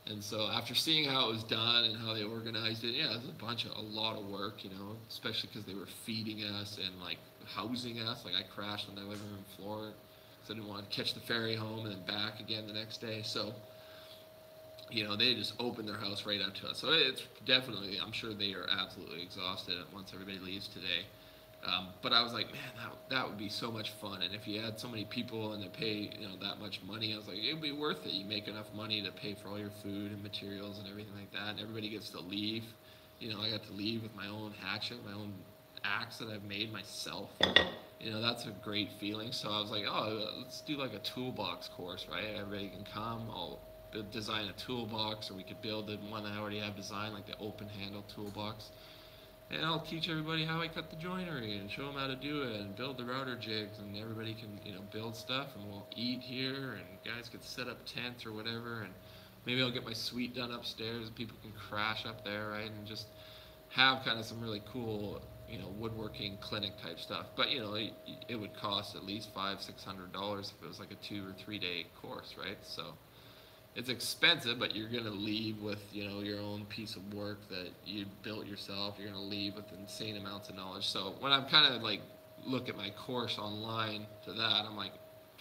And so after seeing how it was done and how they organized it, yeah, it was a lot of work, especially because they were feeding us and like housing us. Like I crashed on their living room floor because I didn't want to catch the ferry home and then back again the next day. So, they just opened their house right up to us. So it's definitely, I'm sure they are absolutely exhausted once everybody leaves today. But I was like, man, that would be so much fun. And if you had so many people and they pay, that much money, I was like, it would be worth it. You make enough money to pay for all your food and materials and everything like that. And everybody gets to leave. I got to leave with my own hatchet, my own axe that I've made myself. That's a great feeling. So I was like, oh, let's do like a toolbox course, right? Everybody can come. I'll design a toolbox, or we could build one that I already have designed, like the open handle toolbox. And I'll teach everybody how I cut the joinery and show them how to do it and build the router jigs, and everybody can, build stuff, and we'll eat here, and guys can set up tents or whatever, and maybe I'll get my suite done upstairs and people can crash up there, right? And just have kind of some really cool, woodworking clinic type stuff. But, it would cost at least $500-600 if it was like a 2 or 3 day course, right? So it's expensive, but you're gonna leave with your own piece of work that you built yourself. You're gonna leave with insane amounts of knowledge. So when I'm kind of like look at my course online to that, I'm like,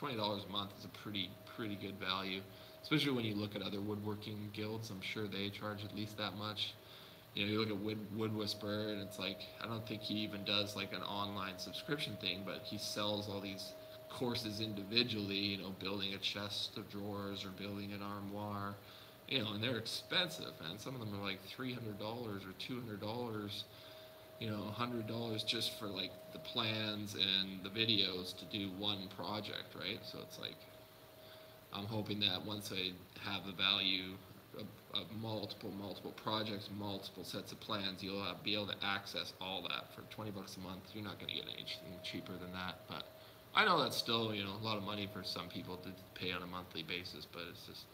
$20 a month is a pretty good value, especially when you look at other woodworking guilds. I'm sure they charge at least that much. You look at Wood Whisperer, and it's like, I don't think he even does like an online subscription thing, but he sells all these courses individually, building a chest of drawers or building an armoire, and they're expensive, man. Some of them are like $300 or $200, $100 just for like the plans and the videos to do one project, right? So it's like, I'm hoping that once I have the value of multiple projects, multiple sets of plans, you'll be able to access all that for $20 a month. You're not going to get anything cheaper than that, but I know that's still a lot of money for some people to pay on a monthly basis. But it's just,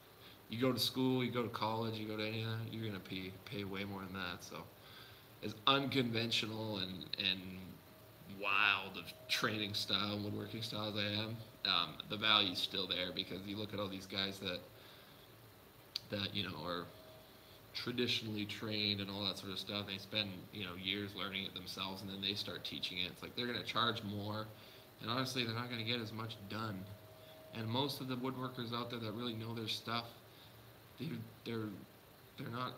you go to school, you go to college, you go to any of that, you're going to pay way more than that. So as unconventional and wild of training style and woodworking style as I am, the value's still there, because you look at all these guys that are traditionally trained and all that sort of stuff. They spend years learning it themselves, and then they start teaching it. It's like they're going to charge more, and honestly, they're not going to get as much done. And most of the woodworkers out there that really know their stuff, they're not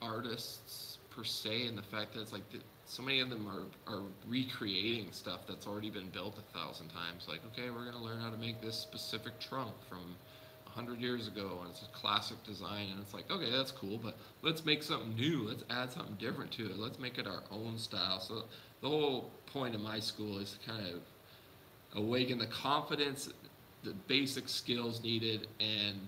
artists per se, in the fact that it's like so many of them are recreating stuff that's already been built 1,000 times. Like, okay, we're going to learn how to make this specific trunk from 100 years ago, and it's a classic design, and it's like, okay, that's cool, but let's make something new. Let's add something different to it. Let's make it our own style. So the whole point of my school is to kind of awaken the confidence, the basic skills needed, and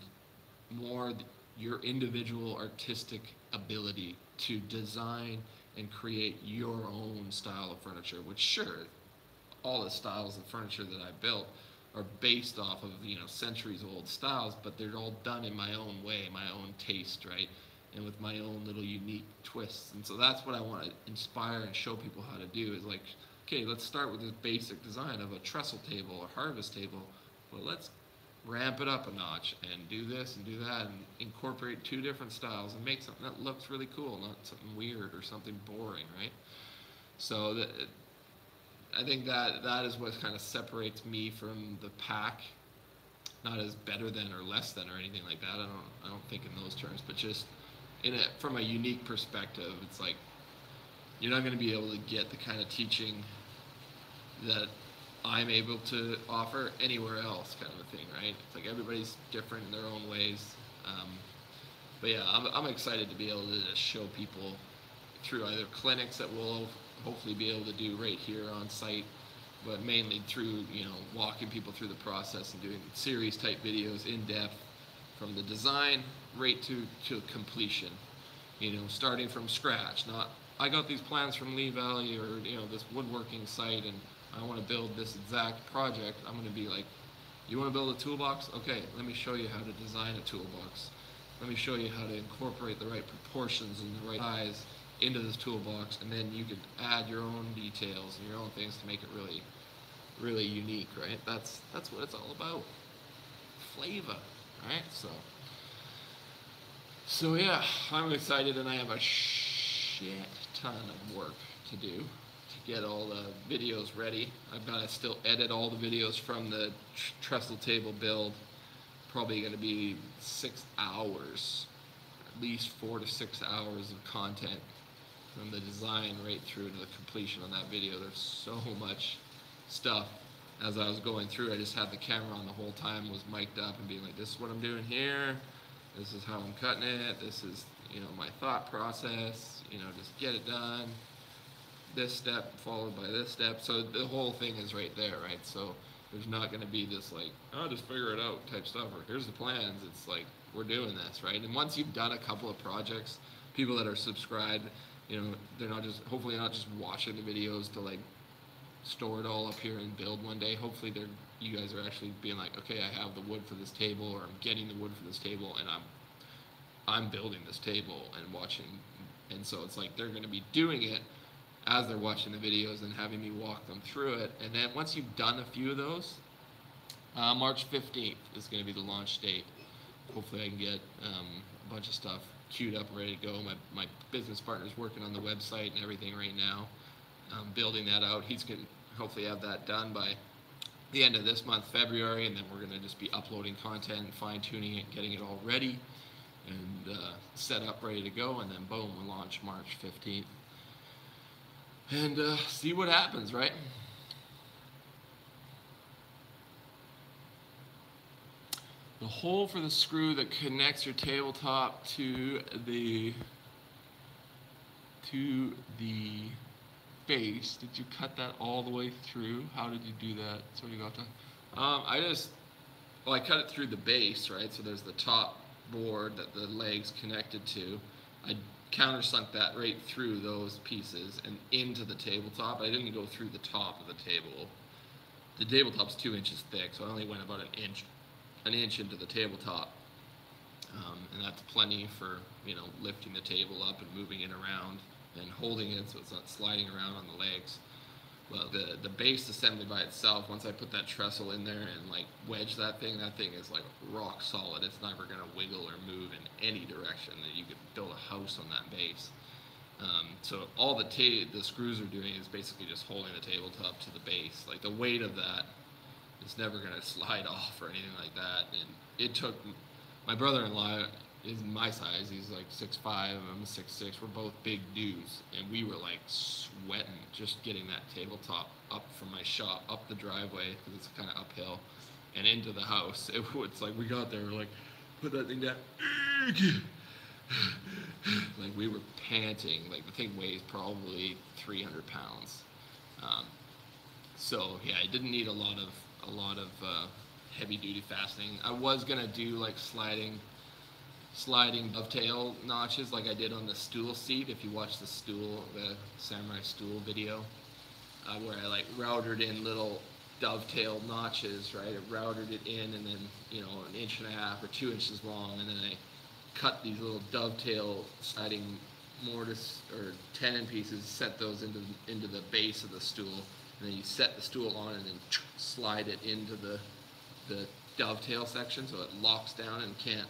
more your individual artistic ability to design and create your own style of furniture. Which, sure, all the styles of furniture that I built are based off of centuries old styles, but they're all done in my own way, my own taste, right? And with my own little unique twists. And so that's what I want to inspire and show people how to do, is like, okay, let's start with this basic design of a trestle table, a harvest table. Well, let's ramp it up a notch and do this and do that and incorporate 2 different styles and make something that looks really cool, not something weird or something boring, right? So I think that is what kind of separates me from the pack. Not as better than or less than or anything like that. I don't think in those terms, but just from a unique perspective, it's like you're not going to be able to get the kind of teaching that I'm able to offer anywhere else, kind of a thing, right? It's like everybody's different in their own ways. But yeah, I'm excited to be able to show people through either clinics that we'll hopefully be able to do right here on site, but mainly through walking people through the process and doing series type videos in depth from the design right to completion. Starting from scratch. Not, I got these plans from Lee Valley or this woodworking site and I want to build this exact project. I'm going to be like, you want to build a toolbox? Okay, let me show you how to design a toolbox. Let me show you how to incorporate the right proportions and the right size into this toolbox, and then you could add your own details and your own things to make it really, really unique, right? That's what it's all about. Flavor, right? So yeah, I'm excited, and I have a shit ton of work to do to get all the videos ready. I've got to still edit all the videos from the trestle table build. Probably going to be 6 hours, at least 4 to 6 hours of content from the design right through to the completion on that video. There's so much stuff. As I was going through, I just had the camera on the whole time, was mic'd up and being like, this is what I'm doing here, this is how I'm cutting it, this is, my thought process, just get it done, this step followed by this step. So the whole thing is right there, right? So there's not going to be this like, oh, just figure it out type stuff, or here's the plans. It's like, we're doing this, right? And once you've done a couple of projects, people that are subscribed, they're not just, hopefully not just watching the videos to like store it all up here and build one day. Hopefully you guys are actually being like, okay, I have the wood for this table, or I'm getting the wood for this table, and I'm building this table and watching. And so it's like they're going to be doing it as they're watching the videos and having me walk them through it. And then once you've done a few of those, March 15th is going to be the launch date. Hopefully I can get a bunch of stuff queued up, ready to go. My business partner's working on the website and everything right now, building that out. He's going to hopefully have that done by the end of this month, February, and then we're going to just be uploading content, fine-tuning it, getting it all ready and set up, ready to go, and then boom, we'll launch March 15th. And see what happens, right? The hole for the screw that connects your tabletop to the base. Did you cut that all the way through? How did you do that? So you got to. I cut it through the base, right? So there's the top board that the leg's connected to. I countersunk that right through those pieces and into the tabletop. I didn't go through the top of the table. The tabletop's 2 inches thick, so I only went about an inch into the tabletop, and that's plenty for lifting the table up and moving it around and holding it so it's not sliding around on the legs. Well, the base assembly by itself, once I put that trestle in there and like wedge that thing is like rock solid. It's never gonna wiggle or move in any direction. That you could build a house on that base. So all the screws are doing is basically just holding the tabletop to the base. Like the weight of that is never gonna slide off or anything like that. And it took, my brother-in-law is my size. He's like 6'5", I'm 6'6". We're both big dudes, and we were like sweating just getting that tabletop up from my shop, up the driveway, because it's kind of uphill, and into the house. It's like we got there, we're like, put that thing down. Like we were panting. Like the thing weighs probably 300 pounds. So yeah, it didn't need a lot of heavy duty fastening. I was gonna do like sliding dovetail notches like I did on the stool seat. If you watch the samurai stool video, where I like routed in little dovetail notches, right? I routed it in, and then 1.5 inches or 2 inches long, and then I cut these little dovetail sliding mortise or tenon pieces, set those into the base of the stool, and then you set the stool on and then slide it into the dovetail section so it locks down and can't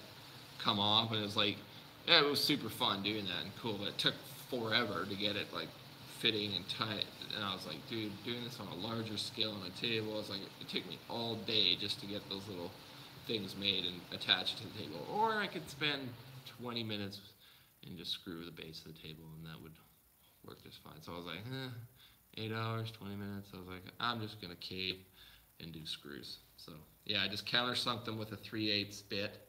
come off. And it was like, yeah, it was super fun doing that and cool, but it took forever to get it like fitting and tight. And I was like, dude, doing this on a larger scale on a table, it's like it took me all day just to get those little things made and attached to the table. Or I could spend 20 minutes and just screw the base of the table, and that would work just fine. So I was like, 8 hours, 20 minutes. I was like, I'm just gonna cave and do screws. So yeah, I just countersunk them with a 3/8 bit,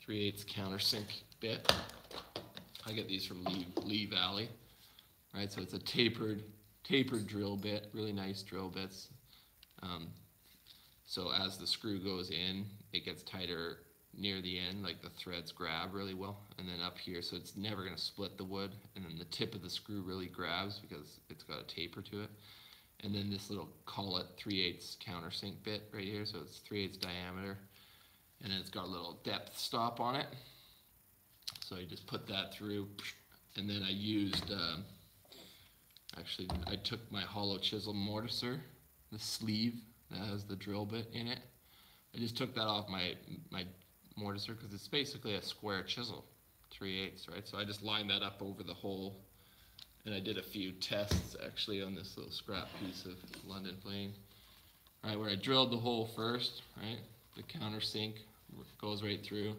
3/8 countersink bit. I get these from Lee Valley, right? So it's a tapered drill bit, really nice drill bits. So as the screw goes in, it gets tighter near the end, like the threads grab really well, and then up here, so it's never going to split the wood, and then the tip of the screw really grabs because it's got a taper to it. And then this little, call it 3/8 countersink bit right here, so it's 3/8 diameter, and then it's got a little depth stop on it. So you just put that through, and then I used, actually I took my hollow chisel mortiser, the sleeve that has the drill bit in it. I just took that off my mortiser because it's basically a square chisel, 3/8, right? So I just lined that up over the hole, and I did a few tests actually on this little scrap piece of London plane, right, where I drilled the hole first, right? The countersink goes right through,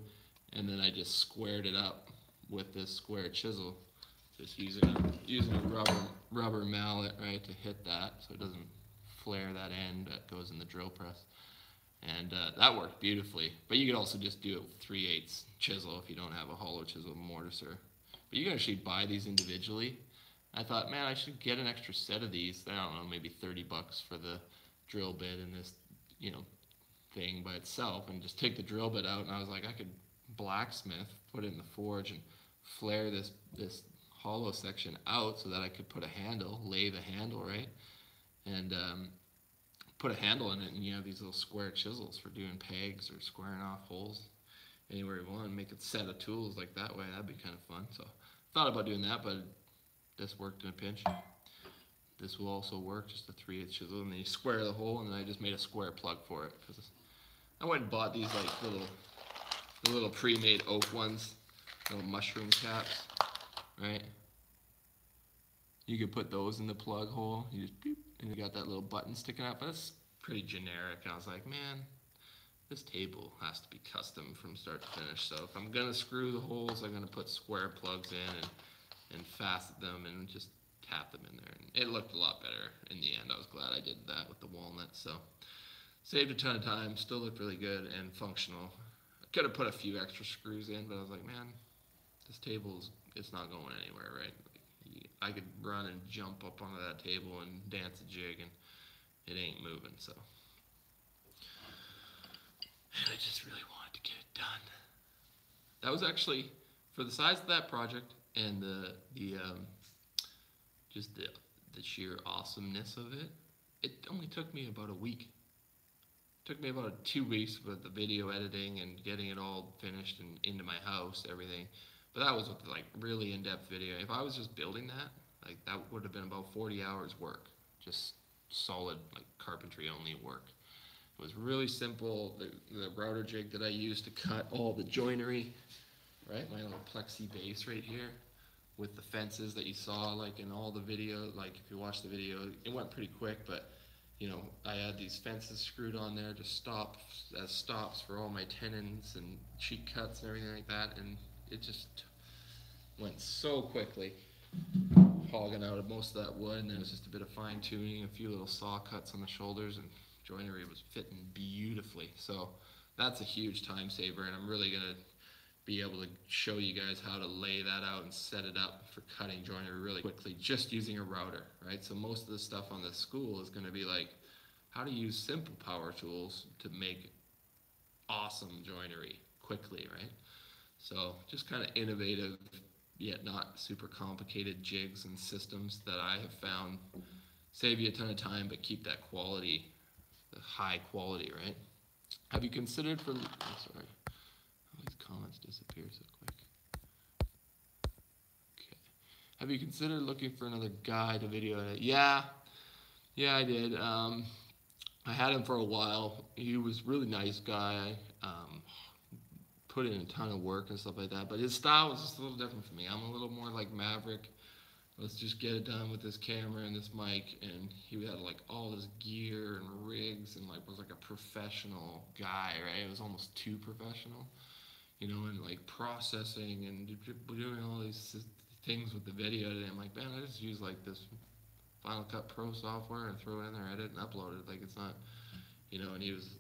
and then I just squared it up with this square chisel Just using a rubber mallet, right, to hit that so it doesn't flare that end that goes in the drill press. And that worked beautifully. But you could also just do it with 3/8 chisel if you don't have a hollow chisel mortiser. But you can actually buy these individually. I thought, man, I should get an extra set of these. I don't know, maybe $30 for the drill bit and this, thing by itself, and just take the drill bit out. And I was like, I could blacksmith, put it in the forge, and flare this hollow section out so that I could put a handle, lay the handle, right, and put a handle in it, and you have these little square chisels for doing pegs or squaring off holes anywhere you want, and make a set of tools like that way. That'd be kind of fun. So thought about doing that, but this worked in a pinch. This will also work, just a 3/8 chisel, and then you square the hole, and then I just made a square plug for it, because I went and bought these like little pre-made oak ones, little mushroom caps, right? You could put those in the plug hole. You just beep, and you got that little button sticking out, but it's pretty generic. And I was like, man, this table has to be custom from start to finish. So if I'm gonna screw the holes, I'm gonna put square plugs in and fasten them and just tap them in there. And it looked a lot better in the end. I was glad I did that with the walnut. So saved a ton of time, still looked really good and functional. I could have put a few extra screws in, but I was like, man, this it's not going anywhere, right? I could run and jump up onto that table and dance a jig, and it ain't moving, so. And I just really wanted to get it done. That was actually, for the size of that project and the sheer awesomeness of it, it only took me about a week. Took me about 2 weeks with the video editing and getting it all finished and into my house, everything. But that was with like really in-depth video. If I was just building that would have been about 40 hours work. Just solid like carpentry only work. It was really simple. The router jig that I used to cut all the joinery, right? My little plexi base right here with the fences that you saw like in all the video. Like if you watch the video, it went pretty quick, but I had these fences screwed on there to stops for all my tenons and cheek cuts and everything like that, and it just went so quickly, hogging out of most of that wood, and then it was just a bit of fine tuning, a few little saw cuts on the shoulders, and joinery was fitting beautifully. So that's a huge time saver, and I'm really gonna be able to show you guys how to lay that out and set it up for cutting joinery really quickly, just using a router, right? So most of the stuff on the school is gonna be like how to use simple power tools to make awesome joinery quickly, right? So just kind of innovative, yet not super complicated jigs and systems that I have found save you a ton of time, but keep that quality, the high quality, right? Have you considered for, oh, sorry, all these comments disappear so quick. Okay. Have you considered looking for another guy to video edit? Yeah, I did. I had him for a while. He was a really nice guy. Put in a ton of work and stuff like that, but his style was just a little different from me. I'm a little more like Maverick. Let's just get it done with this camera and this mic, and he had like all this gear and rigs and like was like a professional guy, right? It was almost too professional, and like processing and doing all these things with the video editing. I'm like, man, I just use like this Final Cut Pro software and throw it in there, edit and upload it. Like it's not, and he was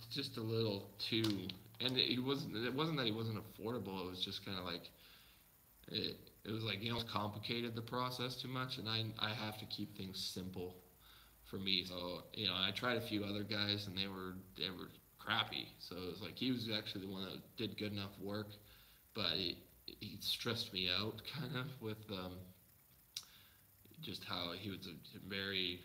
just a little too. And it wasn't that he wasn't affordable. It was just kind of like it was like it's complicated the process too much, and I have to keep things simple for me. So I tried a few other guys, and they were crappy. So it was like he was actually the one that did good enough work, but he stressed me out kind of with just how he was very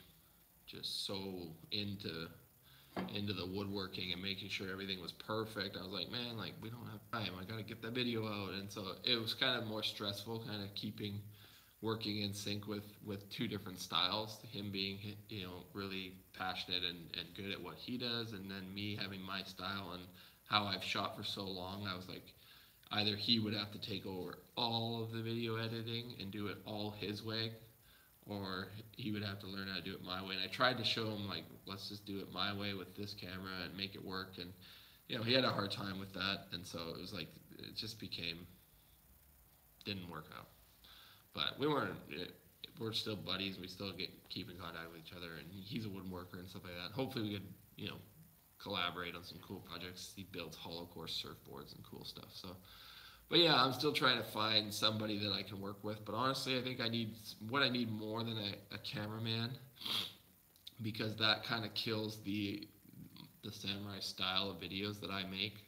just so into the woodworking and making sure everything was perfect. I was like, man, like we don't have time. I gotta get that video out, and so it was kind of more stressful, kind of working in sync with two different styles. Him being really passionate and good at what he does, and then me having my style and how I've shot for so long. I was like, either he would have to take over all of the video editing and do it all his way, or he would have to learn how to do it my way. And I tried to show him, like, let's just do it my way with this camera and make it work. And, he had a hard time with that. And so it was like, it just didn't work out. But we weren't. We're still buddies. We still keep in contact with each other, and he's a woodworker and stuff like that. Hopefully, we could collaborate on some cool projects. He builds hollow core surfboards and cool stuff. So, but yeah, I'm still trying to find somebody that I can work with. But honestly, I think I need more than a cameraman, because that kind of kills the samurai style of videos that I make.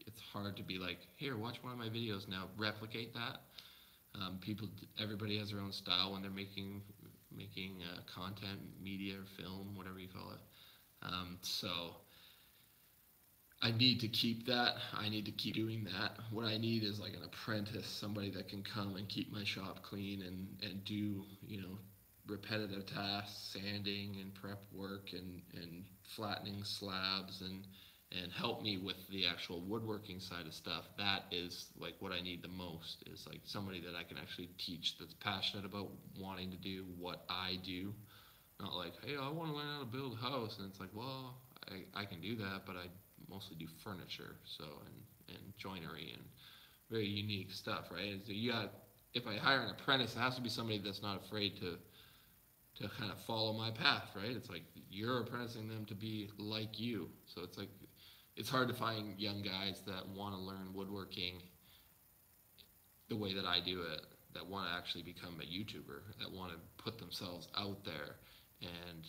It's hard to be like, here, watch one of my videos now, replicate that. Everybody has their own style when they're making content, media, or film, whatever you call it. So I need to keep that. I need to keep doing that. What I need is like an apprentice, somebody that can come and keep my shop clean and do, repetitive tasks, sanding and prep work and flattening slabs and help me with the actual woodworking side of stuff. That is like what I need the most, is like somebody that I can actually teach, that's passionate about wanting to do what I do. Not like, hey, I want to learn how to build a house, and it's like, well, I can do that, but I mostly do furniture, so and joinery and very unique stuff, right? So if I hire an apprentice, it has to be somebody that's not afraid to kind of follow my path, right? It's like you're apprenticing them to be like you. So it's like it's hard to find young guys that want to learn woodworking the way that I do it, that want to actually become a YouTuber, that want to put themselves out there and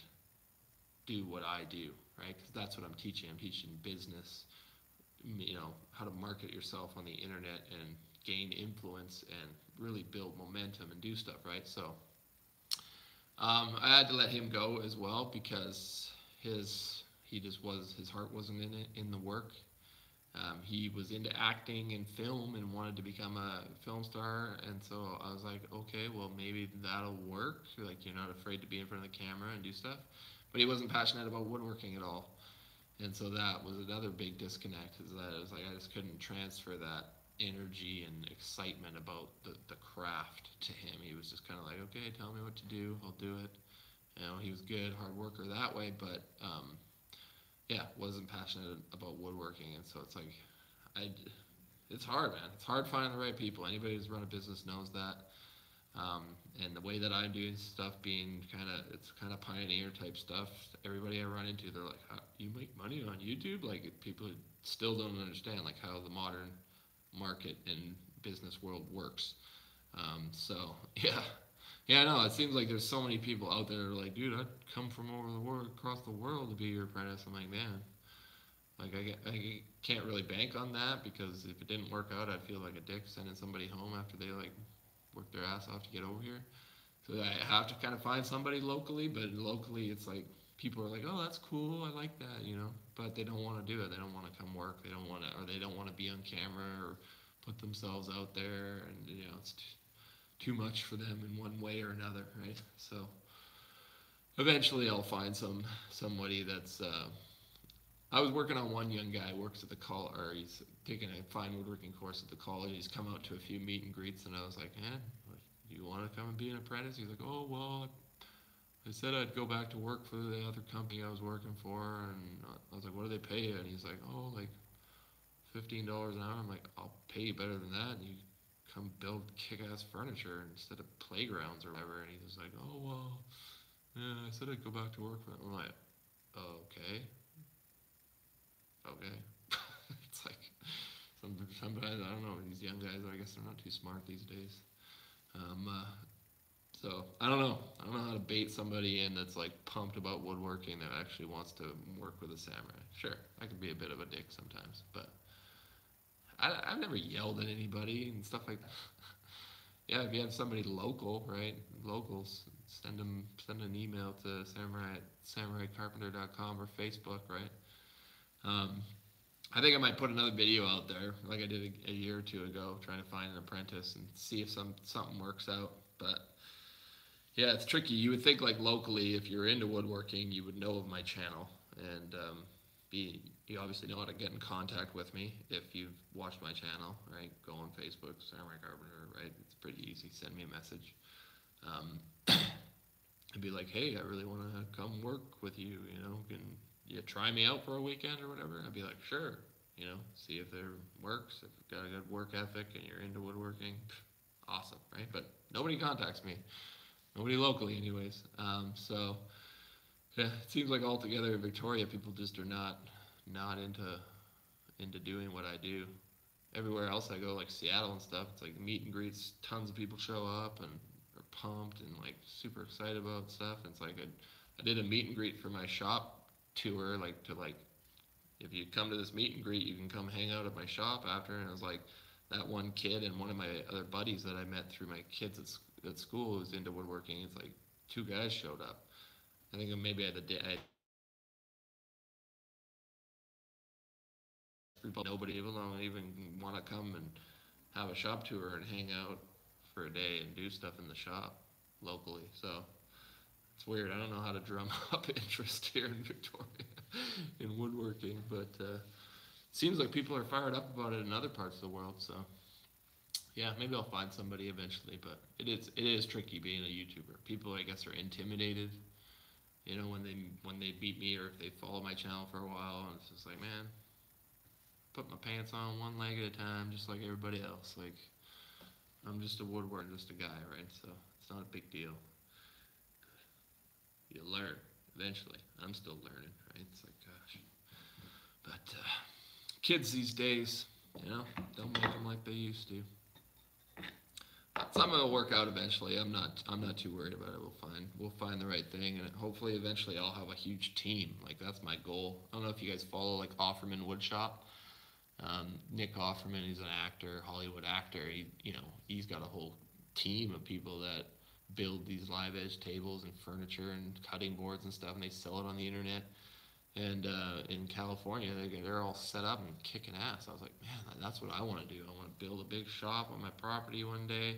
do what I do, right? Because that's what I'm teaching. I'm teaching business, how to market yourself on the internet and gain influence and really build momentum and do stuff, right? So I had to let him go as well, because his heart wasn't in the work. He was into acting and film and wanted to become a film star, and so I was like, okay, well, maybe that'll work. Like, you're not afraid to be in front of the camera and do stuff. But he wasn't passionate about woodworking at all, and so that was another big disconnect. Is that it was like I just couldn't transfer that energy and excitement about the craft to him. He was just kind of like, okay, tell me what to do, I'll do it. He was good, hard worker that way, but yeah, wasn't passionate about woodworking, and so it's like, it's hard, man. It's hard finding the right people. Anybody who's run a business knows that. And the way that I'm doing stuff, it's kind of pioneer type stuff. Everybody I run into, they're like, "You make money on YouTube?" Like, people still don't understand like how the modern market and business world works. So yeah, no, it seems like there's so many people out there that are like, dude, I'd come from over the world, across the world to be your apprentice. I'm like, man, like I can't really bank on that, because if it didn't work out, I'd feel like a dick sending somebody home after they like work their ass off to get over here. So I have to kind of find somebody locally, but locally it's like people are like, oh, that's cool, I like that, but they don't want to do it. They don't want to come work. They don't want to, or they don't want to be on camera or put themselves out there, and it's too much for them in one way or another, right? So eventually I'll find somebody that's. I was working on one young guy, works at the college, or he's taking a fine woodworking course at the college. He's come out to a few meet and greets, and I was like, you want to come and be an apprentice? He's like, oh, well, I said I'd go back to work for the other company I was working for, and I was like, what do they pay you? And he's like, oh, like $15 an hour. I'm like, I'll pay you better than that, and you come build kick-ass furniture instead of playgrounds or whatever. And he was like, oh, well, yeah, I said I'd go back to work for that. I'm like, okay. It's like, sometimes, I don't know, these young guys, I guess they're not too smart these days. So I don't know how to bait somebody in that's like pumped about woodworking, that actually wants to work with a samurai. Sure, I can be a bit of a dick sometimes, but I've never yelled at anybody and stuff like that. Yeah, if you have somebody local, right? Locals, send an email to samuraicarpenter.com or Facebook, right? I think I might put another video out there, like I did a year or two ago, trying to find an apprentice and see if something works out. But yeah, it's tricky. You would think like locally, if you're into woodworking, you would know of my channel, and you obviously know how to get in contact with me if you've watched my channel, right? Go on Facebook, Samurai Carpenter, right? It's pretty easy. Send me a message. And be like, hey, I really want to come work with you, can you try me out for a weekend or whatever? I'd be like, sure, see if there works. If you've got a good work ethic and you're into woodworking, awesome, right? But nobody contacts me, nobody locally, anyways. So yeah, it seems like altogether in Victoria, people just are not into doing what I do. Everywhere else I go, like Seattle and stuff, it's like meet and greets, tons of people show up and are pumped and like super excited about stuff. And it's like I did a meet and greet for my shop tour, like to like if you come to this meet and greet, you can come hang out at my shop after. And I was like, that one kid and one of my other buddies that I met through my kids at school who's into woodworking. It's like two guys showed up. I think maybe I had nobody even want to come and have a shop tour and hang out for a day and do stuff in the shop locally. So it's weird. I don't know how to drum up interest here in Victoria in woodworking, but seems like people are fired up about it in other parts of the world. So yeah, maybe I'll find somebody eventually. But it is tricky being a YouTuber. People, I guess, are intimidated. When they beat me or if they follow my channel for a while, and it's just like, man, put my pants on one leg at a time, just like everybody else. Like I'm just a woodworker, just a guy, right? So it's not a big deal. You learn eventually. I'm still learning, right? It's like, gosh, but kids these days, don't make them like they used to. Something will work out eventually. I'm not too worried about it. We'll find the right thing, and hopefully eventually I'll have a huge team. Like that's my goal. I don't know if you guys follow like Offerman Woodshop. Nick Offerman, he's an actor, Hollywood actor. He's got a whole team of people that build these live edge tables and furniture and cutting boards and stuff, and they sell it on the internet. And in California, they're all set up and kicking ass. I was like, man, that's what I want to do. I want to build a big shop on my property one day,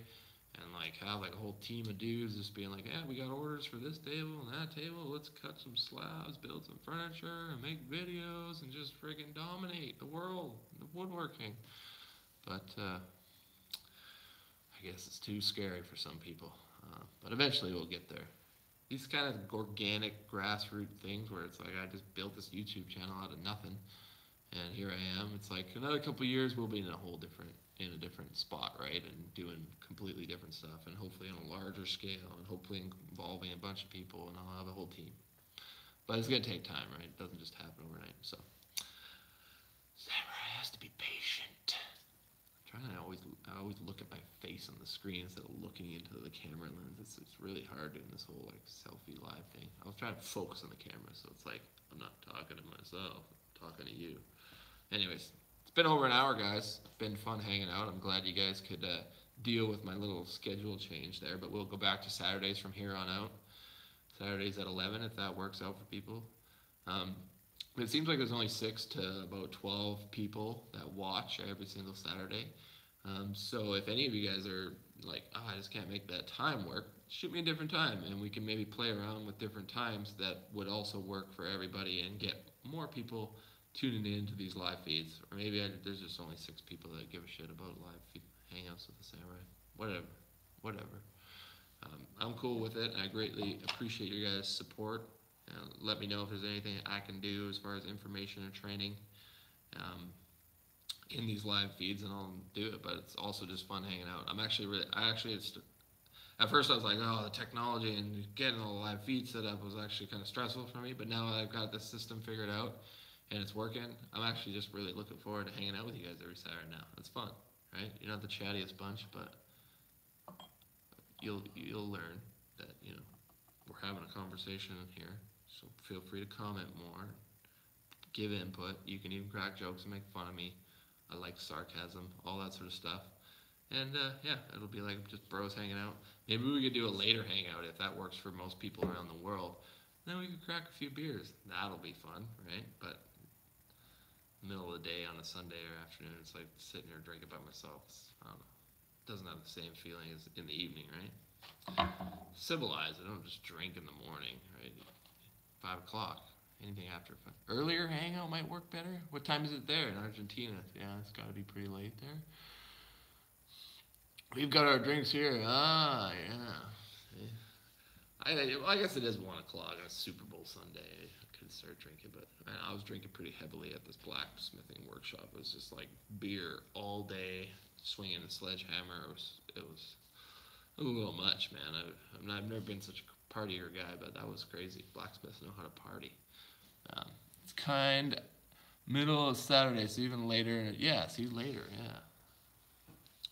and like have like a whole team of dudes just being like, yeah, we got orders for this table and that table. Let's cut some slabs, build some furniture, and make videos, and just friggin' dominate the world, the woodworking. But I guess it's too scary for some people. But eventually we'll get there. These kind of organic grassroots things where it's like I just built this YouTube channel out of nothing, and here I am. It's like another couple of years we'll be in a different spot, right, and doing completely different stuff, and hopefully on a larger scale, and hopefully involving a bunch of people, and I'll have a whole team. But it's gonna take time, right? It doesn't just happen overnight. So Samurai has to be patient. I always look at my face on the screen instead of looking into the camera lens. It's really hard doing this whole like selfie live thing. I was trying to focus on the camera, so it's like I'm not talking to myself, I'm talking to you. Anyways, it's been over an hour, guys. It's been fun hanging out. I'm glad you guys could deal with my little schedule change there, but we'll go back to Saturdays from here on out. Saturdays at 11, if that works out for people. It seems like there's only 6 to about 12 people that watch every single Saturday. So if any of you guys are like, I just can't make that time work, shoot me a different time, and we can maybe play around with different times that would also work for everybody and get more people tuning in to these live feeds. Or maybe there's just only 6 people that give a shit about live feed hangouts with the Samurai. Whatever. I'm cool with it, and I greatly appreciate your guys' support. Let me know if there's anything I can do as far as information and training in these live feeds, and I'll do it. But it's also just fun hanging out. At first I was like, oh, the technology and getting all the live feeds set up was actually kind of stressful for me. But now I've got the system figured out and it's working, I'm actually just really looking forward to hanging out with you guys every Saturday now. It's fun, right? You're not the chattiest bunch, but you'll learn that we're having a conversation here. So feel free to comment more, give input. You can even crack jokes and make fun of me. I like sarcasm, all that sort of stuff. And yeah, it'll be like just bros hanging out. Maybe we could do a later hangout if that works for most people around the world. Then we could crack a few beers. That'll be fun, right? But middle of the day on a Sunday or afternoon, it's like sitting here drinking by myself. I don't know. It doesn't have the same feeling as in the evening, right? Civilized. I don't just drink in the morning, right? 5 o'clock. Anything after 5. Earlier hangout might work better. What time is it there in Argentina? Yeah, it's got to be pretty late there. We've got our drinks here. Ah, yeah. I guess it is 1 o'clock on a Super Bowl Sunday. I could start drinking, but I was drinking pretty heavily at this blacksmithing workshop. It was just like beer all day, swinging a sledgehammer. It was A little much, man. I've never been such a partier guy, but that was crazy. Blacksmiths know how to party. Um, it's kind middle of Saturday, so even later. Yeah, see later. Yeah,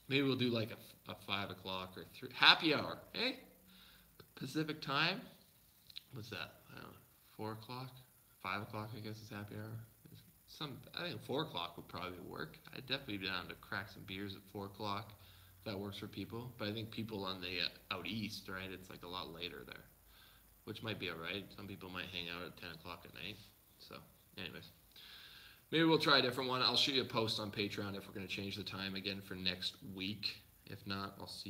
maybe we'll do like a 5 o'clock or three happy hour. Hey, Pacific time. What's that? I don't know. 4 o'clock, 5 o'clock. I guess is happy hour. I think 4 o'clock would probably work. I'd definitely be down to crack some beers at 4 o'clock. If that works for people. But I think people on the out east, right? It's like a lot later there, which might be all right. Some people might hang out at 10 o'clock at night. So, anyways, maybe we'll try a different one. I'll shoot you a post on Patreon if we're going to change the time again for next week. If not, I'll see you.